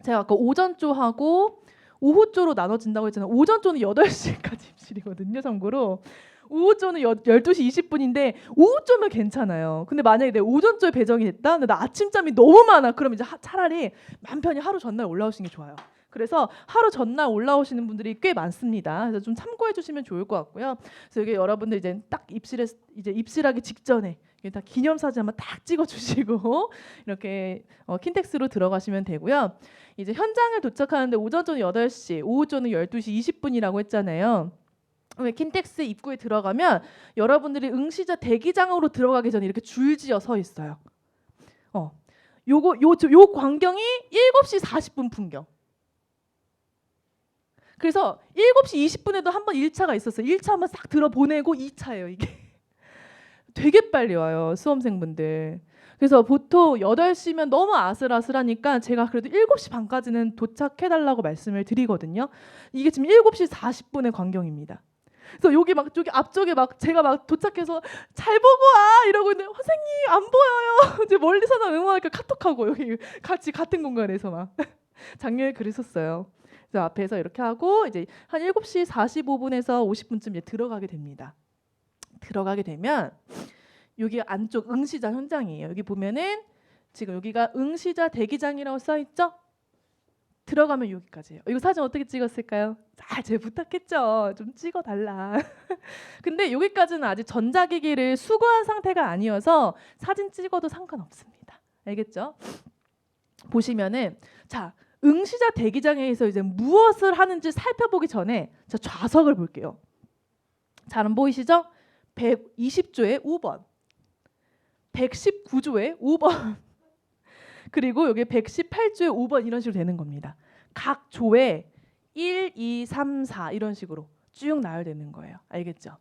제가 아까 오전조하고 오후조로 나눠진다고 했잖아요. 오전조는 8시까지 입실이거든요. 참고로. 오후조는 12시 20분인데 오후조면 괜찮아요. 근데 만약에 내 오전조에 배정이 됐다? 근데 나 아침잠이 너무 많아. 그럼 이제 차라리 맘 편히 하루 전날 올라오시는 게 좋아요. 그래서 하루 전날 올라오시는 분들이 꽤 많습니다. 그래서 좀 참고해 주시면 좋을 것 같고요. 그래서 이게 여러분들 이제 딱 입실하기 직전에 다 기념사진 한번 딱 찍어주시고 이렇게 킨텍스로 들어가시면 되고요. 이제 현장을 도착하는데 오전조는 8시, 오후조는 12시 20분이라고 했잖아요. 킨텍스 입구에 들어가면 여러분들이 응시자 대기장으로 들어가기 전에 이렇게 줄지어 서 있어요. 요 광경이 7시 40분 풍경. 그래서 7시 20분에도 한번 1차가 있었어요. 1차 한번 싹 들어보내고 2차예요, 이게. 되게 빨리 와요, 수험생분들. 그래서 보통 8시면 너무 아슬아슬하니까 제가 그래도 7시 반까지는 도착해달라고 말씀을 드리거든요. 이게 지금 7시 40분의 광경입니다. 그래서 여기 저기 앞쪽에 제가 도착해서 잘 보고 와 이러고 있는데, 선생님 안 보여요. 이제 멀리서나 응원하니까 카톡하고 여기 같이 같은 공간에서 작년에 그랬었어요. 그래서 앞에서 이렇게 하고 이제 한 7시 45분에서 50분쯤 이제 들어가게 됩니다. 들어가게 되면 여기 안쪽 응시자 현장이에요. 여기 보면은 지금 여기가 응시자 대기장이라고 써 있죠? 들어가면 여기까지예요. 이거 사진 어떻게 찍었을까요? 제가 부탁했죠. 좀 찍어달라. 근데 여기까지는 아직 전자기기를 수거한 상태가 아니어서 사진 찍어도 상관없습니다. 알겠죠? 보시면은 자, 응시자 대기장에서 이제 무엇을 하는지 살펴보기 전에 자, 좌석을 볼게요. 잘 안 보이시죠? 120조의 5번. 119조의 5번 그리고 여기 118조의 5번 이런 식으로 되는 겁니다. 각 조에 1, 2, 3, 4 이런 식으로 쭉 나열되는 거예요. 알겠죠?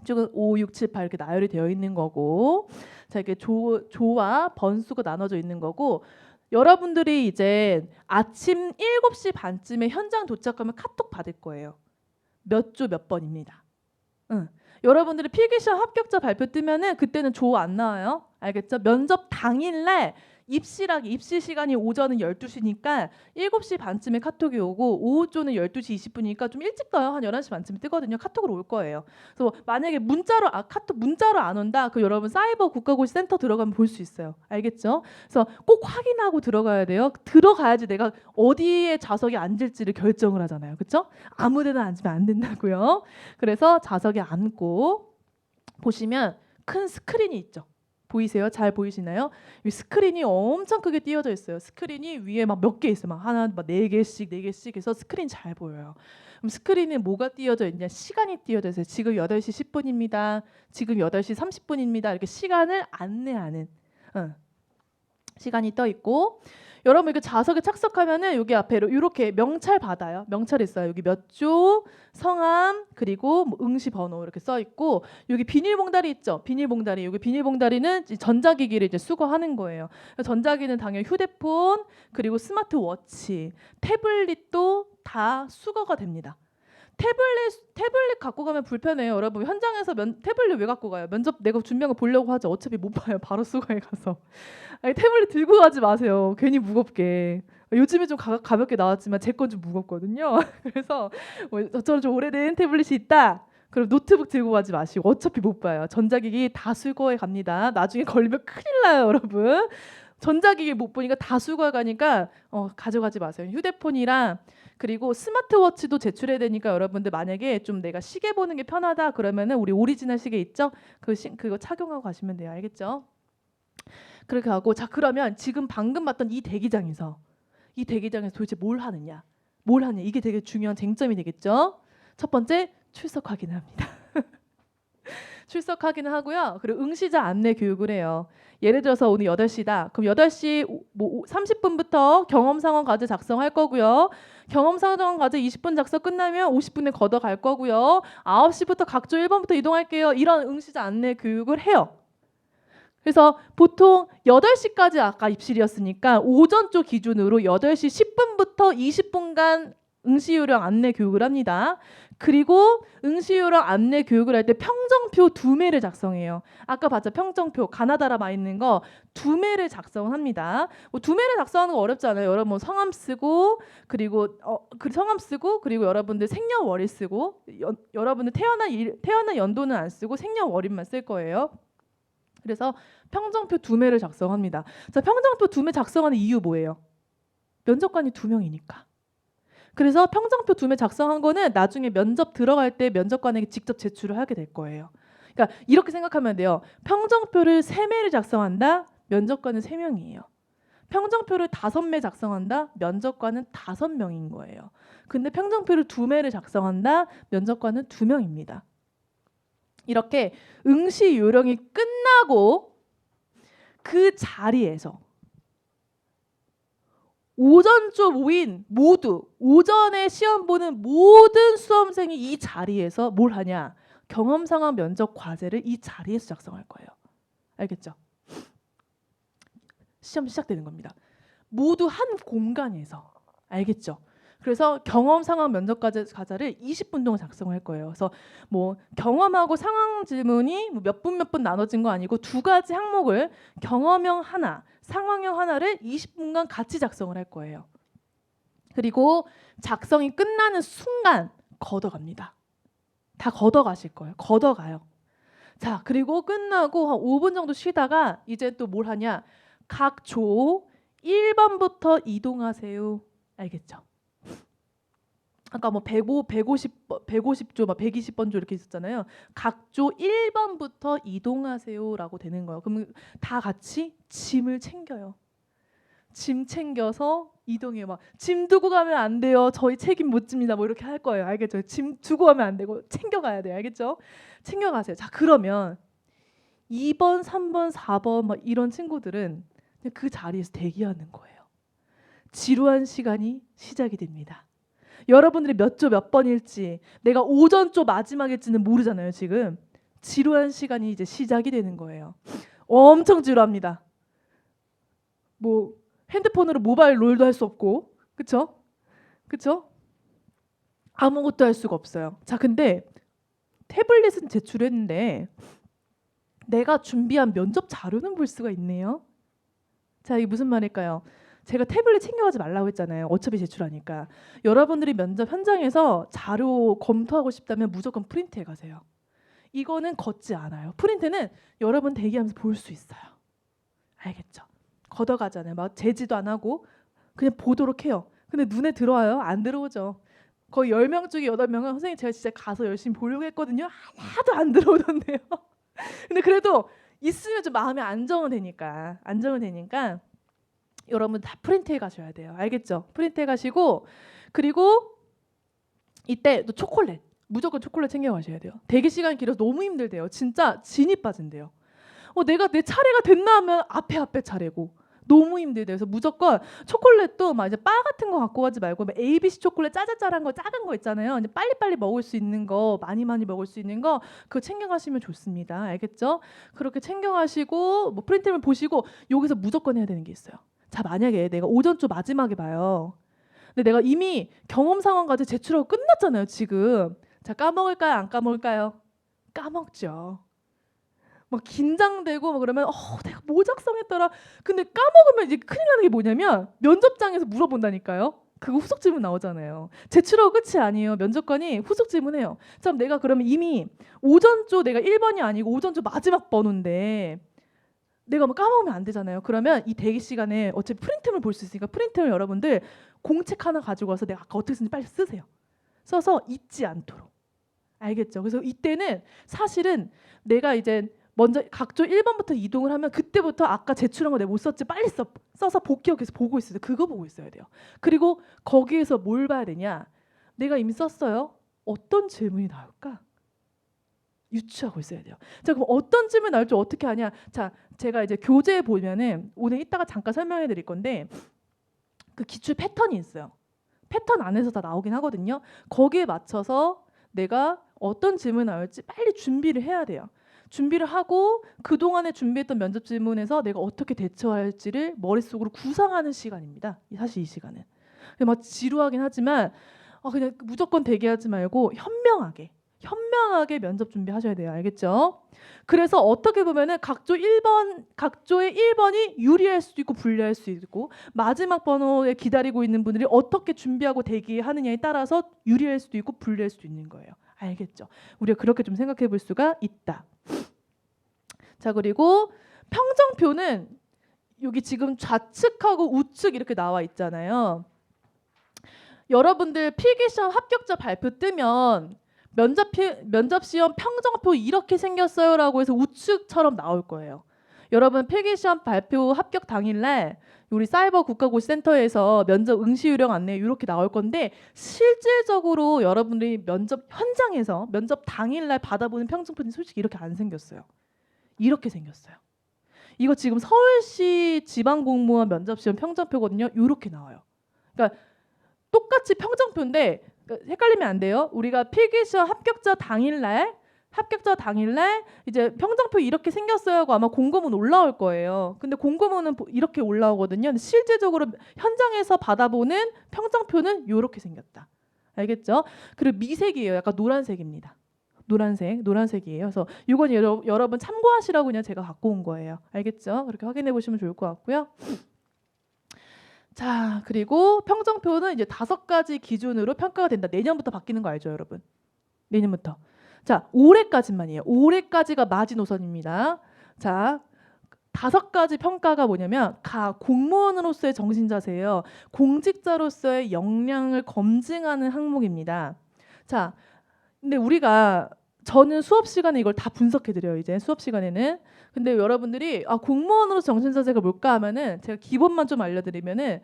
쭉 5, 6, 7, 8 이렇게 나열이 되어 있는 거고, 자 이렇게 조와 번수가 나눠져 있는 거고, 여러분들이 이제 아침 7시 반쯤에 현장 도착하면 카톡 받을 거예요. 몇 조 몇 번입니다. 응. 여러분들이 필기시험 합격자 발표 뜨면은 그때는 조 안 나와요. 알겠죠? 면접 당일날 입시 시간이 오전은 12시니까 7시 반쯤에 카톡이 오고 오후 조는 12시 20분이니까 좀 일찍 떠요. 한 11시 반쯤에 뜨거든요. 카톡으로 올 거예요. 그래서 만약에 카톡 문자로 안 온다. 그 여러분 사이버 국가고시 센터 들어가면 볼 수 있어요. 알겠죠? 그래서 꼭 확인하고 들어가야 돼요. 들어가야지 내가 어디에 좌석에 앉을지를 결정을 하잖아요. 그렇죠? 아무 데나 앉으면 안 된다고요. 그래서 좌석에 앉고 보시면 큰 스크린이 있죠. 보이세요? 잘 보이시나요? 이 스크린이 엄청 크게 띄어져 있어요. 스크린이 위에 막 몇 개 있어요. 막 하나, 막 4개씩 해서 스크린 잘 보여요. 그럼 스크린에 뭐가 띄어져 있냐? 시간이 띄어져 있어요. 지금 8시 10분입니다. 지금 8시 30분입니다. 이렇게 시간을 안내하는 시간이 떠 있고, 여러분 이렇게 좌석에 착석하면은 여기 앞에 이렇게 명찰 받아요. 명찰 있어요. 여기 몇 조, 성함, 그리고 뭐 응시 번호 이렇게 써 있고, 여기 비닐봉다리 있죠. 비닐봉다리. 여기 비닐봉다리는 전자기기를 이제 수거하는 거예요. 전자기는 당연히 휴대폰, 그리고 스마트워치, 태블릿도 다 수거가 됩니다. 태블릿 갖고 가면 불편해요. 여러분 현장에서 태블릿 왜 갖고 가요? 면접 내가 준비한 거 보려고 하지 어차피 못 봐요. 바로 수거해 가서. 아니, 태블릿 들고 가지 마세요. 괜히 무겁게. 요즘에 좀 가볍게 나왔지만 제 건 좀 무겁거든요. 그래서 뭐 저처럼 좀 오래된 태블릿이 있다. 그럼 노트북 들고 가지 마시고 어차피 못 봐요. 전자기기 다 수거해 갑니다. 나중에 걸리면 큰일 나요, 여러분. 전자기기 못 보니까 다 수거해 가니까 가져가지 마세요. 휴대폰이랑 그리고 스마트워치도 제출해야 되니까 여러분들 만약에 좀 내가 시계 보는 게 편하다 그러면은 우리 오리지널 시계 있죠? 그거 착용하고 가시면 돼요. 알겠죠? 그렇게 하고, 자 그러면 지금 방금 봤던 이 대기장에서 도대체 뭘 하느냐 이게 되게 중요한 쟁점이 되겠죠. 첫 번째 출석 확인을 합니다. 출석 확인을 하고요. 그리고 응시자 안내 교육을 해요. 예를 들어서 오늘 8시다. 그럼 8시 30분부터 경험 상황 과제 작성할 거고요. 경험 상황 과제 20분 작성 끝나면 50분에 걷어갈 거고요. 9시부터 각조 1번부터 이동할게요. 이런 응시자 안내 교육을 해요. 그래서 보통 8시까지 아까 입실이었으니까 오전 쪽 기준으로 8시 10분부터 20분간 응시 요령 안내 교육을 합니다. 그리고 응시 요령 안내 교육을 할 때 평정표 2매를 작성해요. 아까 봤죠? 평정표 가나다라 마 있는 거 2매를 작성합니다. 뭐 2매를 작성하는 거 어렵지 않아요. 여러분 뭐 성함 쓰고 그리고 여러분들 생년월일 쓰고 여러분들 태어난 연도는 안 쓰고 생년월일만 쓸 거예요. 그래서 평정표 2매를 작성합니다. 자, 평정표 2매 작성하는 이유 뭐예요? 면접관이 2명이니까. 그래서 평정표 2매 작성한 거는 나중에 면접 들어갈 때 면접관에게 직접 제출을 하게 될 거예요. 그러니까 이렇게 생각하면 돼요. 평정표를 3매를 작성한다? 면접관은 3명이에요. 평정표를 5매 작성한다? 면접관은 5명인 거예요. 근데 평정표를 2매를 작성한다? 면접관은 2명입니다. 이렇게 응시 요령이 끝나고 그 자리에서 오전조 모인 모두 오전에 시험 보는 모든 수험생이 이 자리에서 뭘 하냐? 경험 상황 면접 과제를 이 자리에서 작성할 거예요. 알겠죠? 시험 시작되는 겁니다. 모두 한 공간에서. 알겠죠? 그래서 경험 상황 면접 과제를 20분 동안 작성할 거예요. 그래서 뭐 경험하고 상황 질문이 뭐 몇 분 나눠진 거 아니고 2가지 항목을 경험형 하나, 상황형 하나를 20분간 같이 작성을 할 거예요. 그리고 작성이 끝나는 순간 걷어갑니다. 다 걷어가실 거예요. 걷어가요. 자, 그리고 끝나고 한 5분 정도 쉬다가 이제 또 뭘 하냐? 각 조 1번부터 이동하세요. 알겠죠? 아까 뭐 150조, 막 120번 조 이렇게 있었잖아요. 각조 1번부터 이동하세요라고 되는 거예요. 그러면 다 같이 짐을 챙겨요. 짐 챙겨서 이동해요. 막 짐 두고 가면 안 돼요. 저희 책임 못 집니다. 뭐 이렇게 할 거예요. 알겠죠? 짐 두고 가면 안 되고 챙겨가야 돼요. 알겠죠? 챙겨가세요. 자, 그러면 2번, 3번, 4번 막 이런 친구들은 그냥 그 자리에서 대기하는 거예요. 지루한 시간이 시작이 됩니다. 여러분들이 몇 조 몇 번일지, 내가 오전조 마지막일지는 모르잖아요, 지금. 지루한 시간이 이제 시작이 되는 거예요. 엄청 지루합니다. 뭐 핸드폰으로 모바일 롤도 할 수 없고, 그쵸? 그쵸? 아무것도 할 수가 없어요. 자, 근데 태블릿은 제출했는데 내가 준비한 면접 자료는 볼 수가 있네요. 자, 이게 무슨 말일까요? 제가 태블릿 챙겨가지 말라고 했잖아요. 어차피 제출하니까. 여러분들이 면접 현장에서 자료 검토하고 싶다면 무조건 프린트해 가세요. 이거는 걷지 않아요. 프린트는 여러분 대기하면서 볼 수 있어요. 알겠죠? 걷어가잖아요. 막 제지도 안 하고 그냥 보도록 해요. 근데 눈에 들어와요? 안 들어오죠. 거의 10명 중에 8명은 선생님 제가 진짜 가서 열심히 보려고 했거든요. 하나도 안 들어오던데요. 근데 그래도 있으면 좀 마음이 안정은 되니까 여러분 다 프린트해 가셔야 돼요. 알겠죠? 프린트해 가시고 그리고 이때 또 초콜릿 무조건 초콜릿 챙겨 가셔야 돼요. 대기 시간이 길어서 너무 힘들대요. 진짜 진이 빠진대요. 내가 내 차례가 됐나 하면 앞에 차례고 너무 힘들대요. 그래서 무조건 초콜릿도 막 이제 바 같은 거 갖고 가지 말고 막 ABC 초콜릿 짜잘짜잘한 거 작은 거 있잖아요. 이제 빨리빨리 먹을 수 있는 거 많이 먹을 수 있는 거 그거 챙겨 가시면 좋습니다. 알겠죠? 그렇게 챙겨 가시고 뭐 프린트를 보시고 여기서 무조건 해야 되는 게 있어요. 자, 만약에 내가 오전조 마지막에 봐요. 근데 내가 이미 경험 상황까지 제출하고 끝났잖아요, 지금. 자, 까먹을까요? 안 까먹을까요? 까먹죠. 막 긴장되고 막 그러면 내가 뭐 작성했더라. 근데 까먹으면 이제 큰일 나는 게 뭐냐면 면접장에서 물어본다니까요. 그거 후속 질문 나오잖아요. 제출하고 끝이 아니에요. 면접관이 후속 질문해요. 참 내가 그러면 이미 오전조 내가 1번이 아니고 오전조 마지막 번호인데 내가 막 까먹으면 안 되잖아요. 그러면 이 대기 시간에 어차피 프린트를 볼 수 있으니까 프린트를 여러분들 공책 하나 가지고 와서 내가 아까 어떻게 썼는지 빨리 쓰세요. 써서 잊지 않도록. 알겠죠? 그래서 이때는 사실은 내가 이제 먼저 각조 1번부터 이동을 하면 그때부터 아까 제출한 거 내가 못 썼지 빨리 써서 복기억해서 보고 있어요. 그거 보고 있어야 돼요. 그리고 거기에서 뭘 봐야 되냐? 내가 이미 썼어요. 어떤 질문이 나올까? 유추하고 있어야 돼요. 자, 그럼 어떤 질문이 나올지 어떻게 하냐? 자, 제가 이제 교재에 보면은 오늘 이따가 잠깐 설명해 드릴 건데 그 기출 패턴이 있어요. 패턴 안에서 다 나오긴 하거든요. 거기에 맞춰서 내가 어떤 질문이 나올지 빨리 준비를 해야 돼요. 준비를 하고 그동안에 준비했던 면접 질문에서 내가 어떻게 대처할지를 머릿속으로 구상하는 시간입니다. 사실 이 시간은. 막 지루하긴 하지만 그냥 무조건 대기하지 말고 현명하게 면접 준비하셔야 돼요. 알겠죠? 그래서 어떻게 보면은 각조의 1번이 유리할 수도 있고 불리할 수도 있고 마지막 번호에 기다리고 있는 분들이 어떻게 준비하고 대기하느냐에 따라서 유리할 수도 있고 불리할 수도 있는 거예요. 알겠죠? 우리가 그렇게 좀 생각해 볼 수가 있다. 자, 그리고 평정표는 여기 지금 좌측하고 우측 이렇게 나와 있잖아요. 여러분들 필기시험 합격자 발표 뜨면 면접 시험 평정표 이렇게 생겼어요라고 해서 우측처럼 나올 거예요. 여러분 필기시험 발표 합격 당일날 우리 사이버 국가고시센터에서 면접 응시 요령 안내 이렇게 나올 건데 실질적으로 여러분들이 면접 현장에서 면접 당일날 받아보는 평정표는 솔직히 이렇게 안 생겼어요. 이렇게 생겼어요. 이거 지금 서울시 지방공무원 면접시험 평정표거든요. 이렇게 나와요. 그러니까 똑같이 평정표인데 헷갈리면 안 돼요. 우리가 필기시험 합격자 당일날 이제 평정표 이렇게 생겼어요 하고 아마 공고문 올라올 거예요. 근데 공고문은 이렇게 올라오거든요. 근데 실제적으로 현장에서 받아보는 평정표는 이렇게 생겼다. 알겠죠? 그리고 미색이에요. 약간 노란색입니다. 노란색이에요. 그래서 이건 여러분 참고하시라고 그냥 제가 갖고 온 거예요. 알겠죠? 그렇게 확인해 보시면 좋을 것 같고요. 자, 그리고 평정표는 이제 5가지 기준으로 평가가 된다. 내년부터 바뀌는 거 알죠, 여러분? 내년부터. 자, 올해까지만이에요. 올해까지가 마지노선입니다. 자, 5가지 평가가 뭐냐면 공무원으로서의 정신자세예요. 공직자로서의 역량을 검증하는 항목입니다. 자, 근데 저는 수업 시간에 이걸 다 분석해 드려요. 이제 수업 시간에는. 근데 여러분들이 공무원으로서 정신자세가 뭘까 하면은 제가 기본만 좀 알려드리면은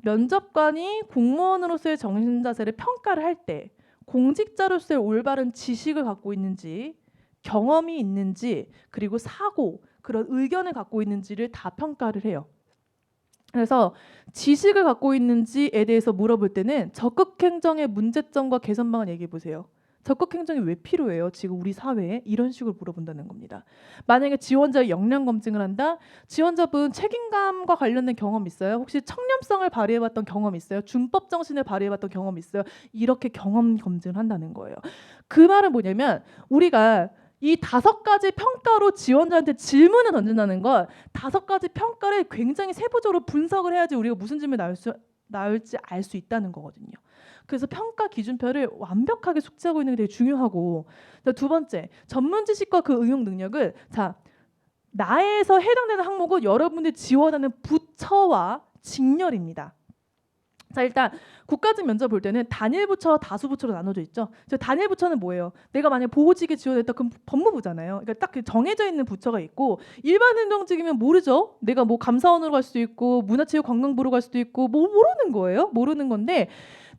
면접관이 공무원으로서의 정신자세를 평가를 할 때 공직자로서의 올바른 지식을 갖고 있는지 경험이 있는지, 그리고 사고, 그런 의견을 갖고 있는지를 다 평가를 해요. 그래서 지식을 갖고 있는지에 대해서 물어볼 때는 적극 행정의 문제점과 개선 방안 얘기해 보세요. 적극 행정이 왜 필요해요? 지금 우리 사회에 이런 식으로 물어본다는 겁니다. 만약에 지원자의 역량 검증을 한다. 지원자분 책임감과 관련된 경험 있어요? 혹시 청렴성을 발휘해봤던 경험 있어요? 준법 정신을 발휘해봤던 경험 있어요? 이렇게 경험 검증을 한다는 거예요. 그 말은 뭐냐면 우리가 이 5가지 평가로 지원자한테 질문을 던진다는 건 5가지 평가를 굉장히 세부적으로 분석을 해야지 우리가 무슨 질문이 나올지 알 수 있다는 거거든요. 그래서 평가 기준표를 완벽하게 숙지하고 있는 게 되게 중요하고, 두 번째, 전문 지식과 그 응용 능력을 나에서 해당되는 항목은 여러분들이 지원하는 부처와 직렬입니다. 자, 일단 국가직 면접 볼 때는 단일 부처와 다수 부처로 나눠져 있죠. 단일 부처는 뭐예요? 내가 만약 보호직에 지원했다 그럼 법무부잖아요. 그러니까 딱 정해져 있는 부처가 있고, 일반 행정직이면 모르죠. 내가 뭐 감사원으로 갈 수도 있고 문화체육관광부로 갈 수도 있고 뭐 모르는 거예요. 모르는 건데,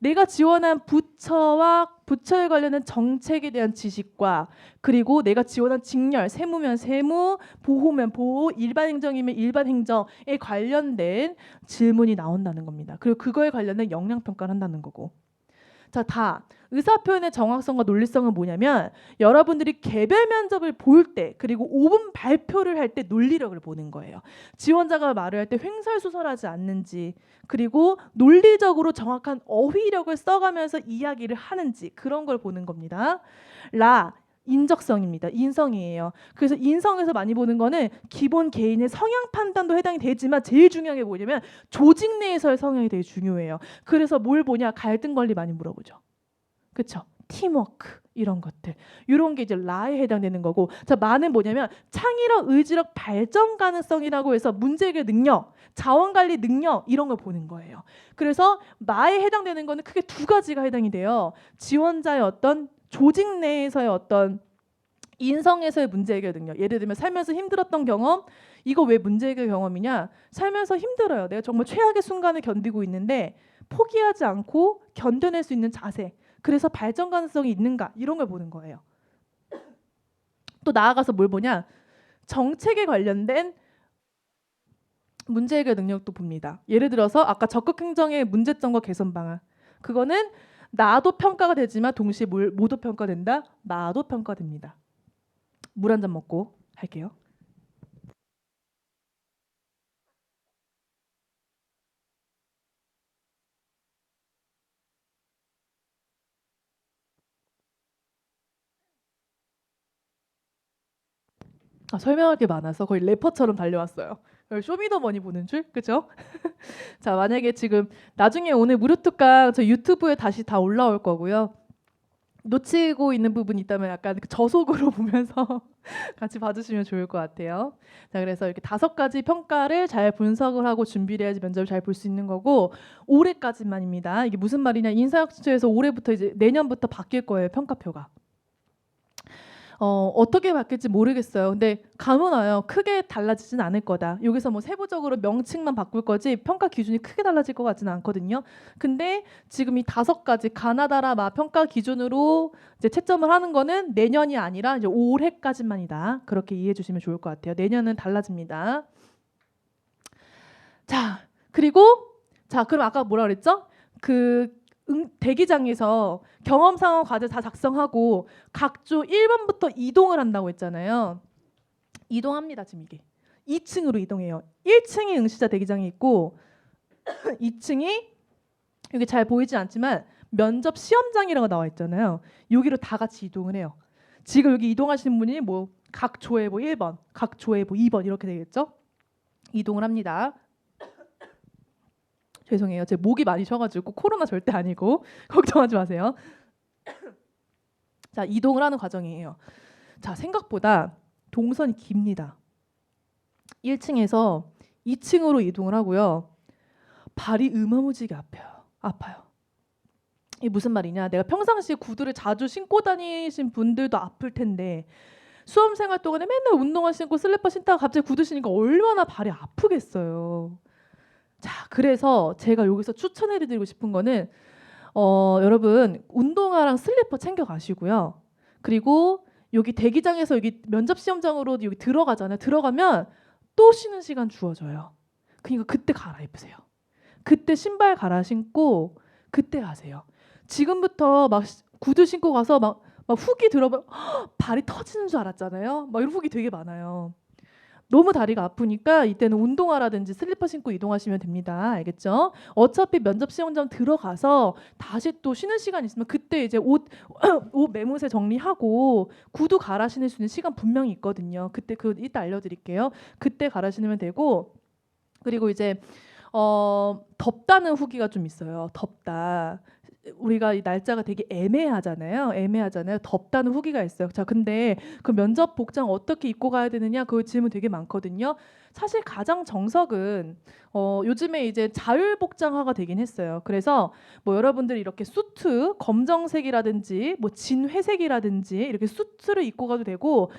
내가 지원한 부처와 부처에 관련된 정책에 대한 지식과, 그리고 내가 지원한 직렬, 세무면 세무, 보호면 보호, 일반 행정이면 일반 행정에 관련된 질문이 나온다는 겁니다. 그리고 그거에 관련된 역량 평가를 한다는 거고. 자, 다 의사표현의 정확성과 논리성은 뭐냐면 여러분들이 개별 면접을 볼 때, 그리고 5분 발표를 할 때 논리력을 보는 거예요. 지원자가 말을 할 때 횡설수설하지 않는지, 그리고 논리적으로 정확한 어휘력을 써가면서 이야기를 하는지, 그런 걸 보는 겁니다. 인적성입니다. 인성이에요. 그래서 인성에서 많이 보는 거는 기본 개인의 성향 판단도 해당이 되지만 제일 중요한 게 뭐냐면 조직 내에서의 성향이 되게 중요해요. 그래서 뭘 보냐? 갈등 관리 많이 물어보죠. 그렇죠? 팀워크 이런 것들. 이런 게 이제 라에 해당되는 거고. 자, 마는 뭐냐면 창의력, 의지력, 발전 가능성이라고 해서 문제 해결 능력, 자원 관리 능력 이런 걸 보는 거예요. 그래서 마에 해당되는 거는 크게 2가지가 해당이 돼요. 지원자의 어떤 조직 내에서의 어떤 인성에서의 문제 해결 능력. 예를 들면 살면서 힘들었던 경험, 이거 왜 문제 해결 경험이냐? 살면서 힘들어요. 내가 정말 최악의 순간을 견디고 있는데 포기하지 않고 견뎌낼 수 있는 자세. 그래서 발전 가능성이 있는가? 이런 걸 보는 거예요. 또 나아가서 뭘 보냐? 정책에 관련된 문제 해결 능력도 봅니다. 예를 들어서 아까 적극 행정의 문제점과 개선 방안. 그거는 나도 평가가 되지만 동시에 모두 평가된다. 나도 평가됩니다. 물 한 잔 먹고 할게요. 설명할 게 많아서 거의 래퍼처럼 달려왔어요. 쇼미더머니 보는 줄, 그죠? 자, 만약에 지금 나중에 오늘 무료 특강 저 유튜브에 다시 다 올라올 거고요. 놓치고 있는 부분이 있다면 약간 저속으로 보면서 같이 봐주시면 좋을 것 같아요. 자, 그래서 이렇게 5가지 평가를 잘 분석을 하고 준비를 해야지 면접을 잘 볼 수 있는 거고, 올해까지만입니다. 이게 무슨 말이냐? 인사혁신처에서 올해부터 이제 내년부터 바뀔 거예요, 평가표가. 어떻게 바뀔지 모르겠어요. 근데 감은 와요. 크게 달라지진 않을 거다. 여기서 뭐 세부적으로 명칭만 바꿀 거지 평가 기준이 크게 달라질 것 같지는 않거든요. 근데 지금 이 5가지 가나다라 평가 기준으로 이제 채점을 하는 거는 내년이 아니라 이제 올해까지만이다. 그렇게 이해해 주시면 좋을 것 같아요. 내년은 달라집니다. 자, 그리고 그럼 아까 뭐라 그랬죠? 대기장에서 경험 상황 과제 다 작성하고 각조 1번부터 이동을 한다고 했잖아요. 이동합니다. 지금 이게 2층으로 이동해요. 1층이 응시자 대기장이 있고 2층이 여기 잘 보이지 않지만 면접 시험장이라고 나와 있잖아요. 여기로 다 같이 이동을 해요. 지금 여기 이동하시는 분이 뭐 각 조회부 1번, 각 조회부 2번 이렇게 되겠죠? 이동을 합니다. 죄송해요. 제 목이 많이 쉬어가지고 코로나 절대 아니고 걱정하지 마세요. 자, 이동을 하는 과정이에요. 자, 생각보다 동선이 깁니다. 1층에서 2층으로 이동을 하고요. 발이 어마무지게 아파요. 이게 무슨 말이냐? 내가 평상시에 구두를 자주 신고 다니신 분들도 아플 텐데 수험 생활 동안에 맨날 운동화 신고 슬리퍼 신다가 갑자기 구두 신으니까 얼마나 발이 아프겠어요. 자, 그래서 제가 여기서 추천해드리고 싶은 거는 여러분 운동화랑 슬리퍼 챙겨 가시고요. 그리고 여기 대기장에서 여기 면접 시험장으로 여기 들어가잖아요. 들어가면 또 쉬는 시간 주어져요. 그러니까 그때 갈아입으세요. 그때 신발 갈아 신고 그때 하세요. 지금부터 막 구두 신고 가서 막 훅이 들어봐 발이 터지는 줄 알았잖아요. 막 이런 훅이 되게 많아요. 너무 다리가 아프니까 이때는 운동화라든지 슬리퍼 신고 이동하시면 됩니다. 알겠죠? 어차피 면접 시험장 들어가서 다시 또 쉬는 시간 있으면 그때 이제 옷 매무새 정리하고 구두 갈아 신을 수 있는 시간 분명히 있거든요. 그때 이따 알려드릴게요. 그때 갈아 신으면 되고, 그리고 이제 덥다는 후기가 좀 있어요. 덥다. 우리가 이 날짜가 되게 애매하잖아요. 덥다는 후기가 있어요. 자, 근데 그 면접 복장 어떻게 입고 가야 되느냐? 그 질문 되게 많거든요. 사실 가장 정석은 요즘에 이제 자율 복장화가 되긴 했어요. 그래서 뭐 여러분들이 이렇게 수트 검정색이라든지 뭐 진회색이라든지 이렇게 수트를 입고 가도 되고,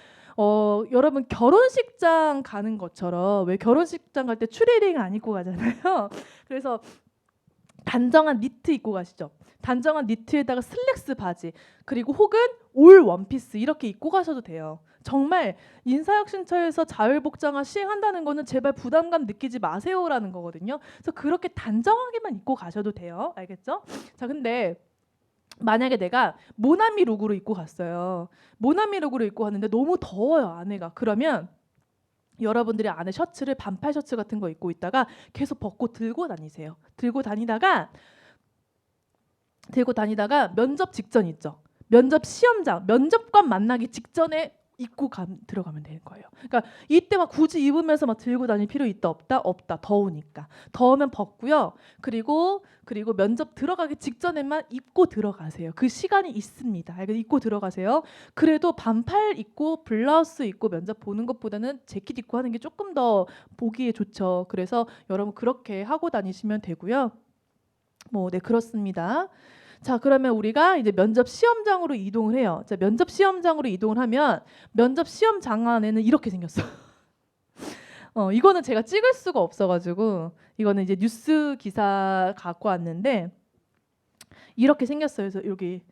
여러분 결혼식장 가는 것처럼 왜 결혼식장 갈 때 추리닝 안 입고 가잖아요. 그래서 단정한 니트 입고 가시죠. 단정한 니트에다가 슬랙스 바지, 그리고 혹은 올 원피스 이렇게 입고 가셔도 돼요. 정말 인사혁신처에서 자율복장화 시행한다는 거는 제발 부담감 느끼지 마세요라는 거거든요. 그래서 그렇게 단정하게만 입고 가셔도 돼요. 알겠죠? 자, 근데 만약에 내가 모나미 룩으로 입고 갔어요. 모나미 룩으로 입고 갔는데 너무 더워요, 안에가. 그러면 여러분들이 안에 셔츠를 반팔 셔츠 같은 거 입고 있다가 계속 벗고 들고 다니세요. 들고 다니다가 면접 직전 있죠. 면접 시험장, 면접관 만나기 직전에 입고 들어가면 되는 거예요. 그러니까 이때 막 굳이 입으면서 막 들고 다닐 필요 있다 없다? 없다. 더우니까. 더우면 벗고요. 그리고 면접 들어가기 직전에만 입고 들어가세요. 그 시간이 있습니다. 입고 들어가세요. 그래도 반팔 입고 블라우스 입고 면접 보는 것보다는 재킷 입고 하는 게 조금 더 보기에 좋죠. 그래서 여러분 그렇게 하고 다니시면 되고요. 네, 그렇습니다. 자, 그러면 우리가 이제 면접 시험장으로 이동을 해요. 자, 면접 시험장으로 이동을 하면 면접 시험장 안에는 이렇게 생겼어. 이거는 제가 찍을 수가 없어가지고 이거는 이제 뉴스 기사 갖고 왔는데 이렇게 생겼어요. 그래서 여기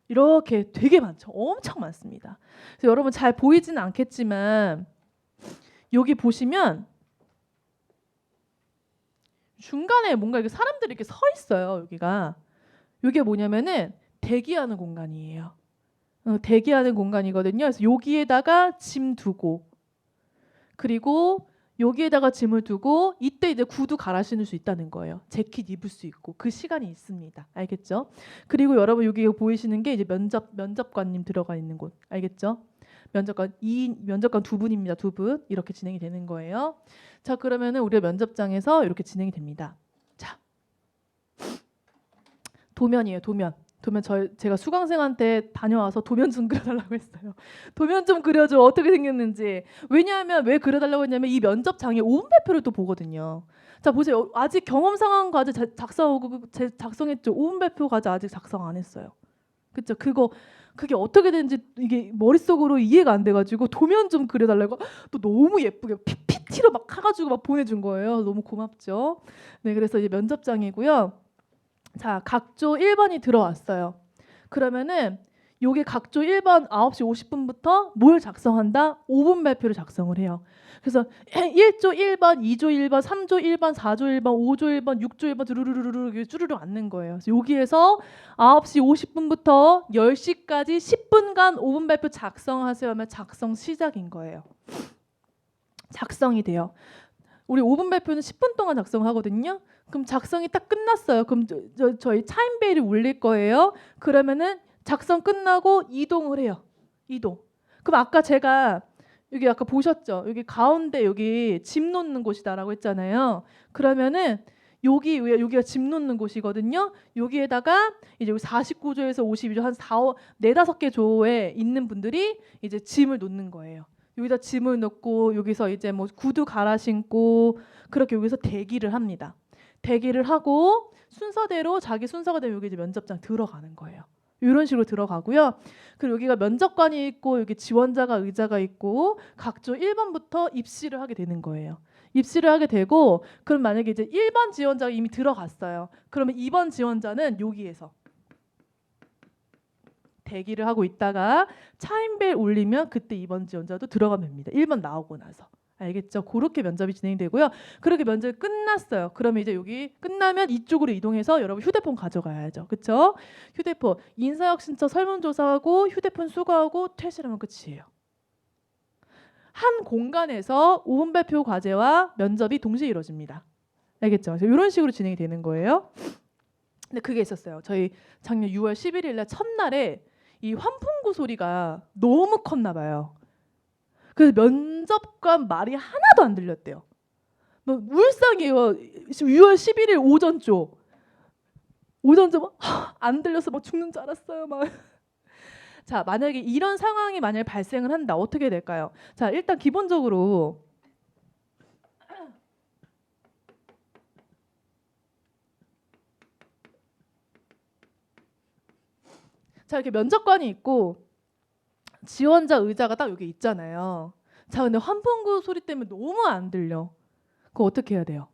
이렇게 되게 많죠. 엄청 많습니다. 그래서 여러분 잘 보이지는 않겠지만 여기 보시면 중간에 뭔가 이렇게 사람들이 이렇게 서 있어요. 여기가. 이게 뭐냐면은 대기하는 공간이에요. 대기하는 공간이거든요. 그래서 여기에다가 짐 두고, 그리고 여기에다가 짐을 두고 이때 이제 구두 갈아 신을 수 있다는 거예요. 재킷 입을 수 있고 그 시간이 있습니다. 알겠죠? 그리고 여러분 여기 보이시는 게 이제 면접관님 들어가 있는 곳. 알겠죠? 면접관 두 분입니다. 두 분. 이렇게 진행이 되는 거예요. 자, 그러면은 우리가 면접장에서 이렇게 진행이 됩니다. 자, 도면이에요. 도면 제가 수강생한테 다녀와서 도면 좀 그려달라고 했어요. 도면 좀 그려줘. 어떻게 생겼는지. 왜냐하면 왜 그려달라고 했냐면 이 면접장에 5분 발표를 또 보거든요. 자, 보세요. 아직 경험 상황 과제 작성했죠. 5분 발표 과제 아직 작성 안 했어요. 그쵸? 그게 어떻게 되는지 이게 머릿속으로 이해가 안 돼가지고 도면 좀 그려달라고 또 너무 예쁘게 PPT로 막 해가지고 막 보내준 거예요. 너무 고맙죠. 네, 그래서 이제 면접장이고요. 자, 각조 1번이 들어왔어요. 그러면은 요게 각조 1번 9시 50분부터 뭘 작성한다? 5분 발표를 작성을 해요. 그래서 1조 1번, 2조 1번, 3조 1번, 4조 1번, 5조 1번, 6조 1번 주르르르르 앉는 거예요. 그래서 여기에서 9시 50분부터 10시까지 10분간 5분 발표 작성하세요 하면 작성 시작인 거예요. 작성이 돼요. 우리 5분 발표는 10분 동안 작성하거든요. 그럼 작성이 딱 끝났어요. 그럼 저희 차임베일이 울릴 거예요. 그러면은 작성 끝나고 이동을 해요. 이동. 그럼 아까 제가 여기 아까 보셨죠? 여기 가운데 여기 짐 놓는 곳이다라고 했잖아요. 그러면은 여기가 짐 놓는 곳이거든요. 여기에다가 이제 49조에서 52조 한 4, 5개 조에 있는 분들이 이제 짐을 놓는 거예요. 여기다 짐을 넣고 여기서 이제 뭐 구두 갈아 신고 그렇게 여기서 대기를 합니다. 대기를 하고 순서대로 자기 순서가 되면 여기 이제 면접장 들어가는 거예요. 이런 식으로 들어가고요. 그리고 여기가 면접관이 있고 여기 지원자가 의자가 있고 각조 1번부터 입시를 하게 되는 거예요. 입시를 하게 되고 그럼 만약에 이제 1번 지원자가 이미 들어갔어요. 그러면 2번 지원자는 여기에서 대기를 하고 있다가 차임벨 울리면 그때 2번 지원자도 들어가면 됩니다. 1번 나오고 나서. 알겠죠? 그렇게 면접이 진행되고요. 그렇게 면접이 끝났어요. 그러면 이제 여기 끝나면 이쪽으로 이동해서 여러분 휴대폰 가져가야죠. 그렇죠? 휴대폰 인사혁신처 설문조사하고 휴대폰 수거하고 퇴실하면 끝이에요. 한 공간에서 5분 발표 과제와 면접이 동시에 이루어집니다. 알겠죠? 이런 식으로 진행이 되는 거예요. 근데 그게 있었어요. 저희 작년 6월 11일 날 첫날에 이 환풍구 소리가 너무 컸나 봐요. 그래서 면접관 말이 하나도 안 들렸대요. 뭐 울상이에요. 6월 11일 오전쪽 안 들려서 막 죽는 줄 알았어요. 막. 자, 만약에 이런 상황이 만약에 발생을 한다. 어떻게 될까요? 자, 일단 기본적으로 자, 이렇게 면접관이 있고 지원자 의자가 딱 여기 있잖아요. 자, 근데 환풍구 소리 때문에 너무 안 들려. 그거 어떻게 해야 돼요?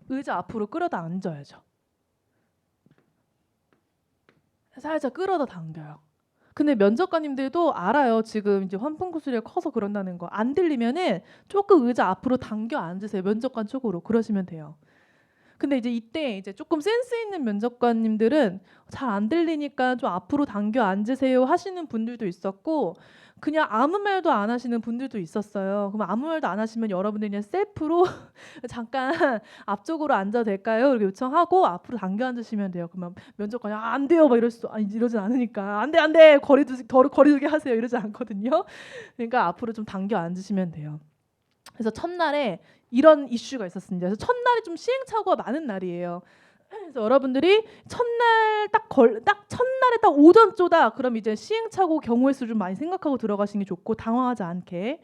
의자 앞으로 끌어다 앉아야죠. 살짝 끌어다 당겨요. 근데 면접관님들도 알아요. 지금 이제 환풍구 소리가 커서 그런다는 거. 안 들리면은 조금 의자 앞으로 당겨 앉으세요. 면접관 쪽으로. 그러시면 돼요. 근데 이제 이때 이제 조금 센스 있는 면접관님들은 잘 안 들리니까 좀 앞으로 당겨 앉으세요 하시는 분들도 있었고 그냥 아무 말도 안 하시는 분들도 있었어요. 그럼 아무 말도 안 하시면 여러분들이 그냥 셀프로 잠깐 앞쪽으로 앉아도 될까요? 이렇게 요청하고 앞으로 당겨 앉으시면 돼요. 그러면 면접관이 안 돼요 막 이러진 않으니까 안돼 거리두기 하세요 이러지 않거든요. 그러니까 앞으로 좀 당겨 앉으시면 돼요. 그래서 첫날에 이런 이슈가 있었습니다. 그래서 첫날이 좀 시행착오가 많은 날이에요. 그래서 여러분들이 첫날 딱 첫날에 딱 오전조다 그럼 이제 시행착오 경우의 수를 좀 많이 생각하고 들어가시는 게 좋고 당황하지 않게.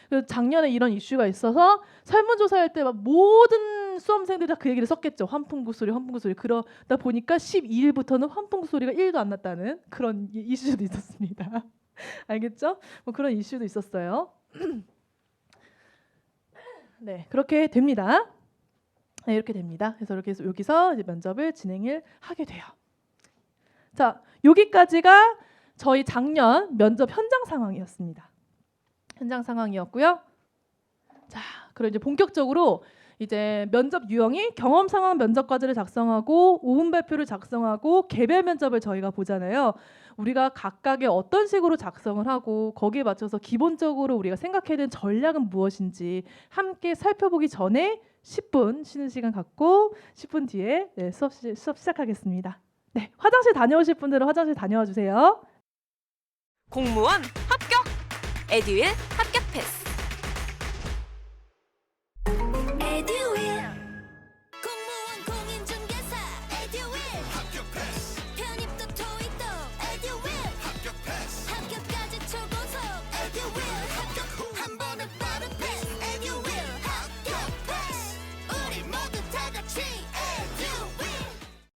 그래서 작년에 이런 이슈가 있어서 설문조사할 때 막 모든 수험생들이 다 그 얘기를 썼겠죠. 환풍구 소리. 그러다 보니까 12일부터는 환풍구 소리가 1도 안 났다는 그런 이슈도 있었습니다. 알겠죠? 뭐 그런 이슈도 있었어요. 네, 그렇게 됩니다. 네, 이렇게 됩니다. 그래서 이렇게 해서 여기서 이제 면접을 진행을 하게 돼요. 자, 여기까지가 저희 작년 면접 현장 상황이었습니다. 현장 상황이었고요. 자, 그럼 이제 본격적으로 이제 면접 유형이 경험 상황 면접 과제를 작성하고 5분 발표를 작성하고 개별 면접을 저희가 보잖아요. 우리가 각각의 어떤 식으로 작성을 하고 거기에 맞춰서 기본적으로 우리가 생각해야 되는 전략은 무엇인지 함께 살펴보기 전에 10분 쉬는 시간 갖고 10분 뒤에 네, 수업 시작하겠습니다. 네, 화장실 다녀오실 분들은 화장실 다녀와 주세요. 공무원 합격! 에듀윌 합격!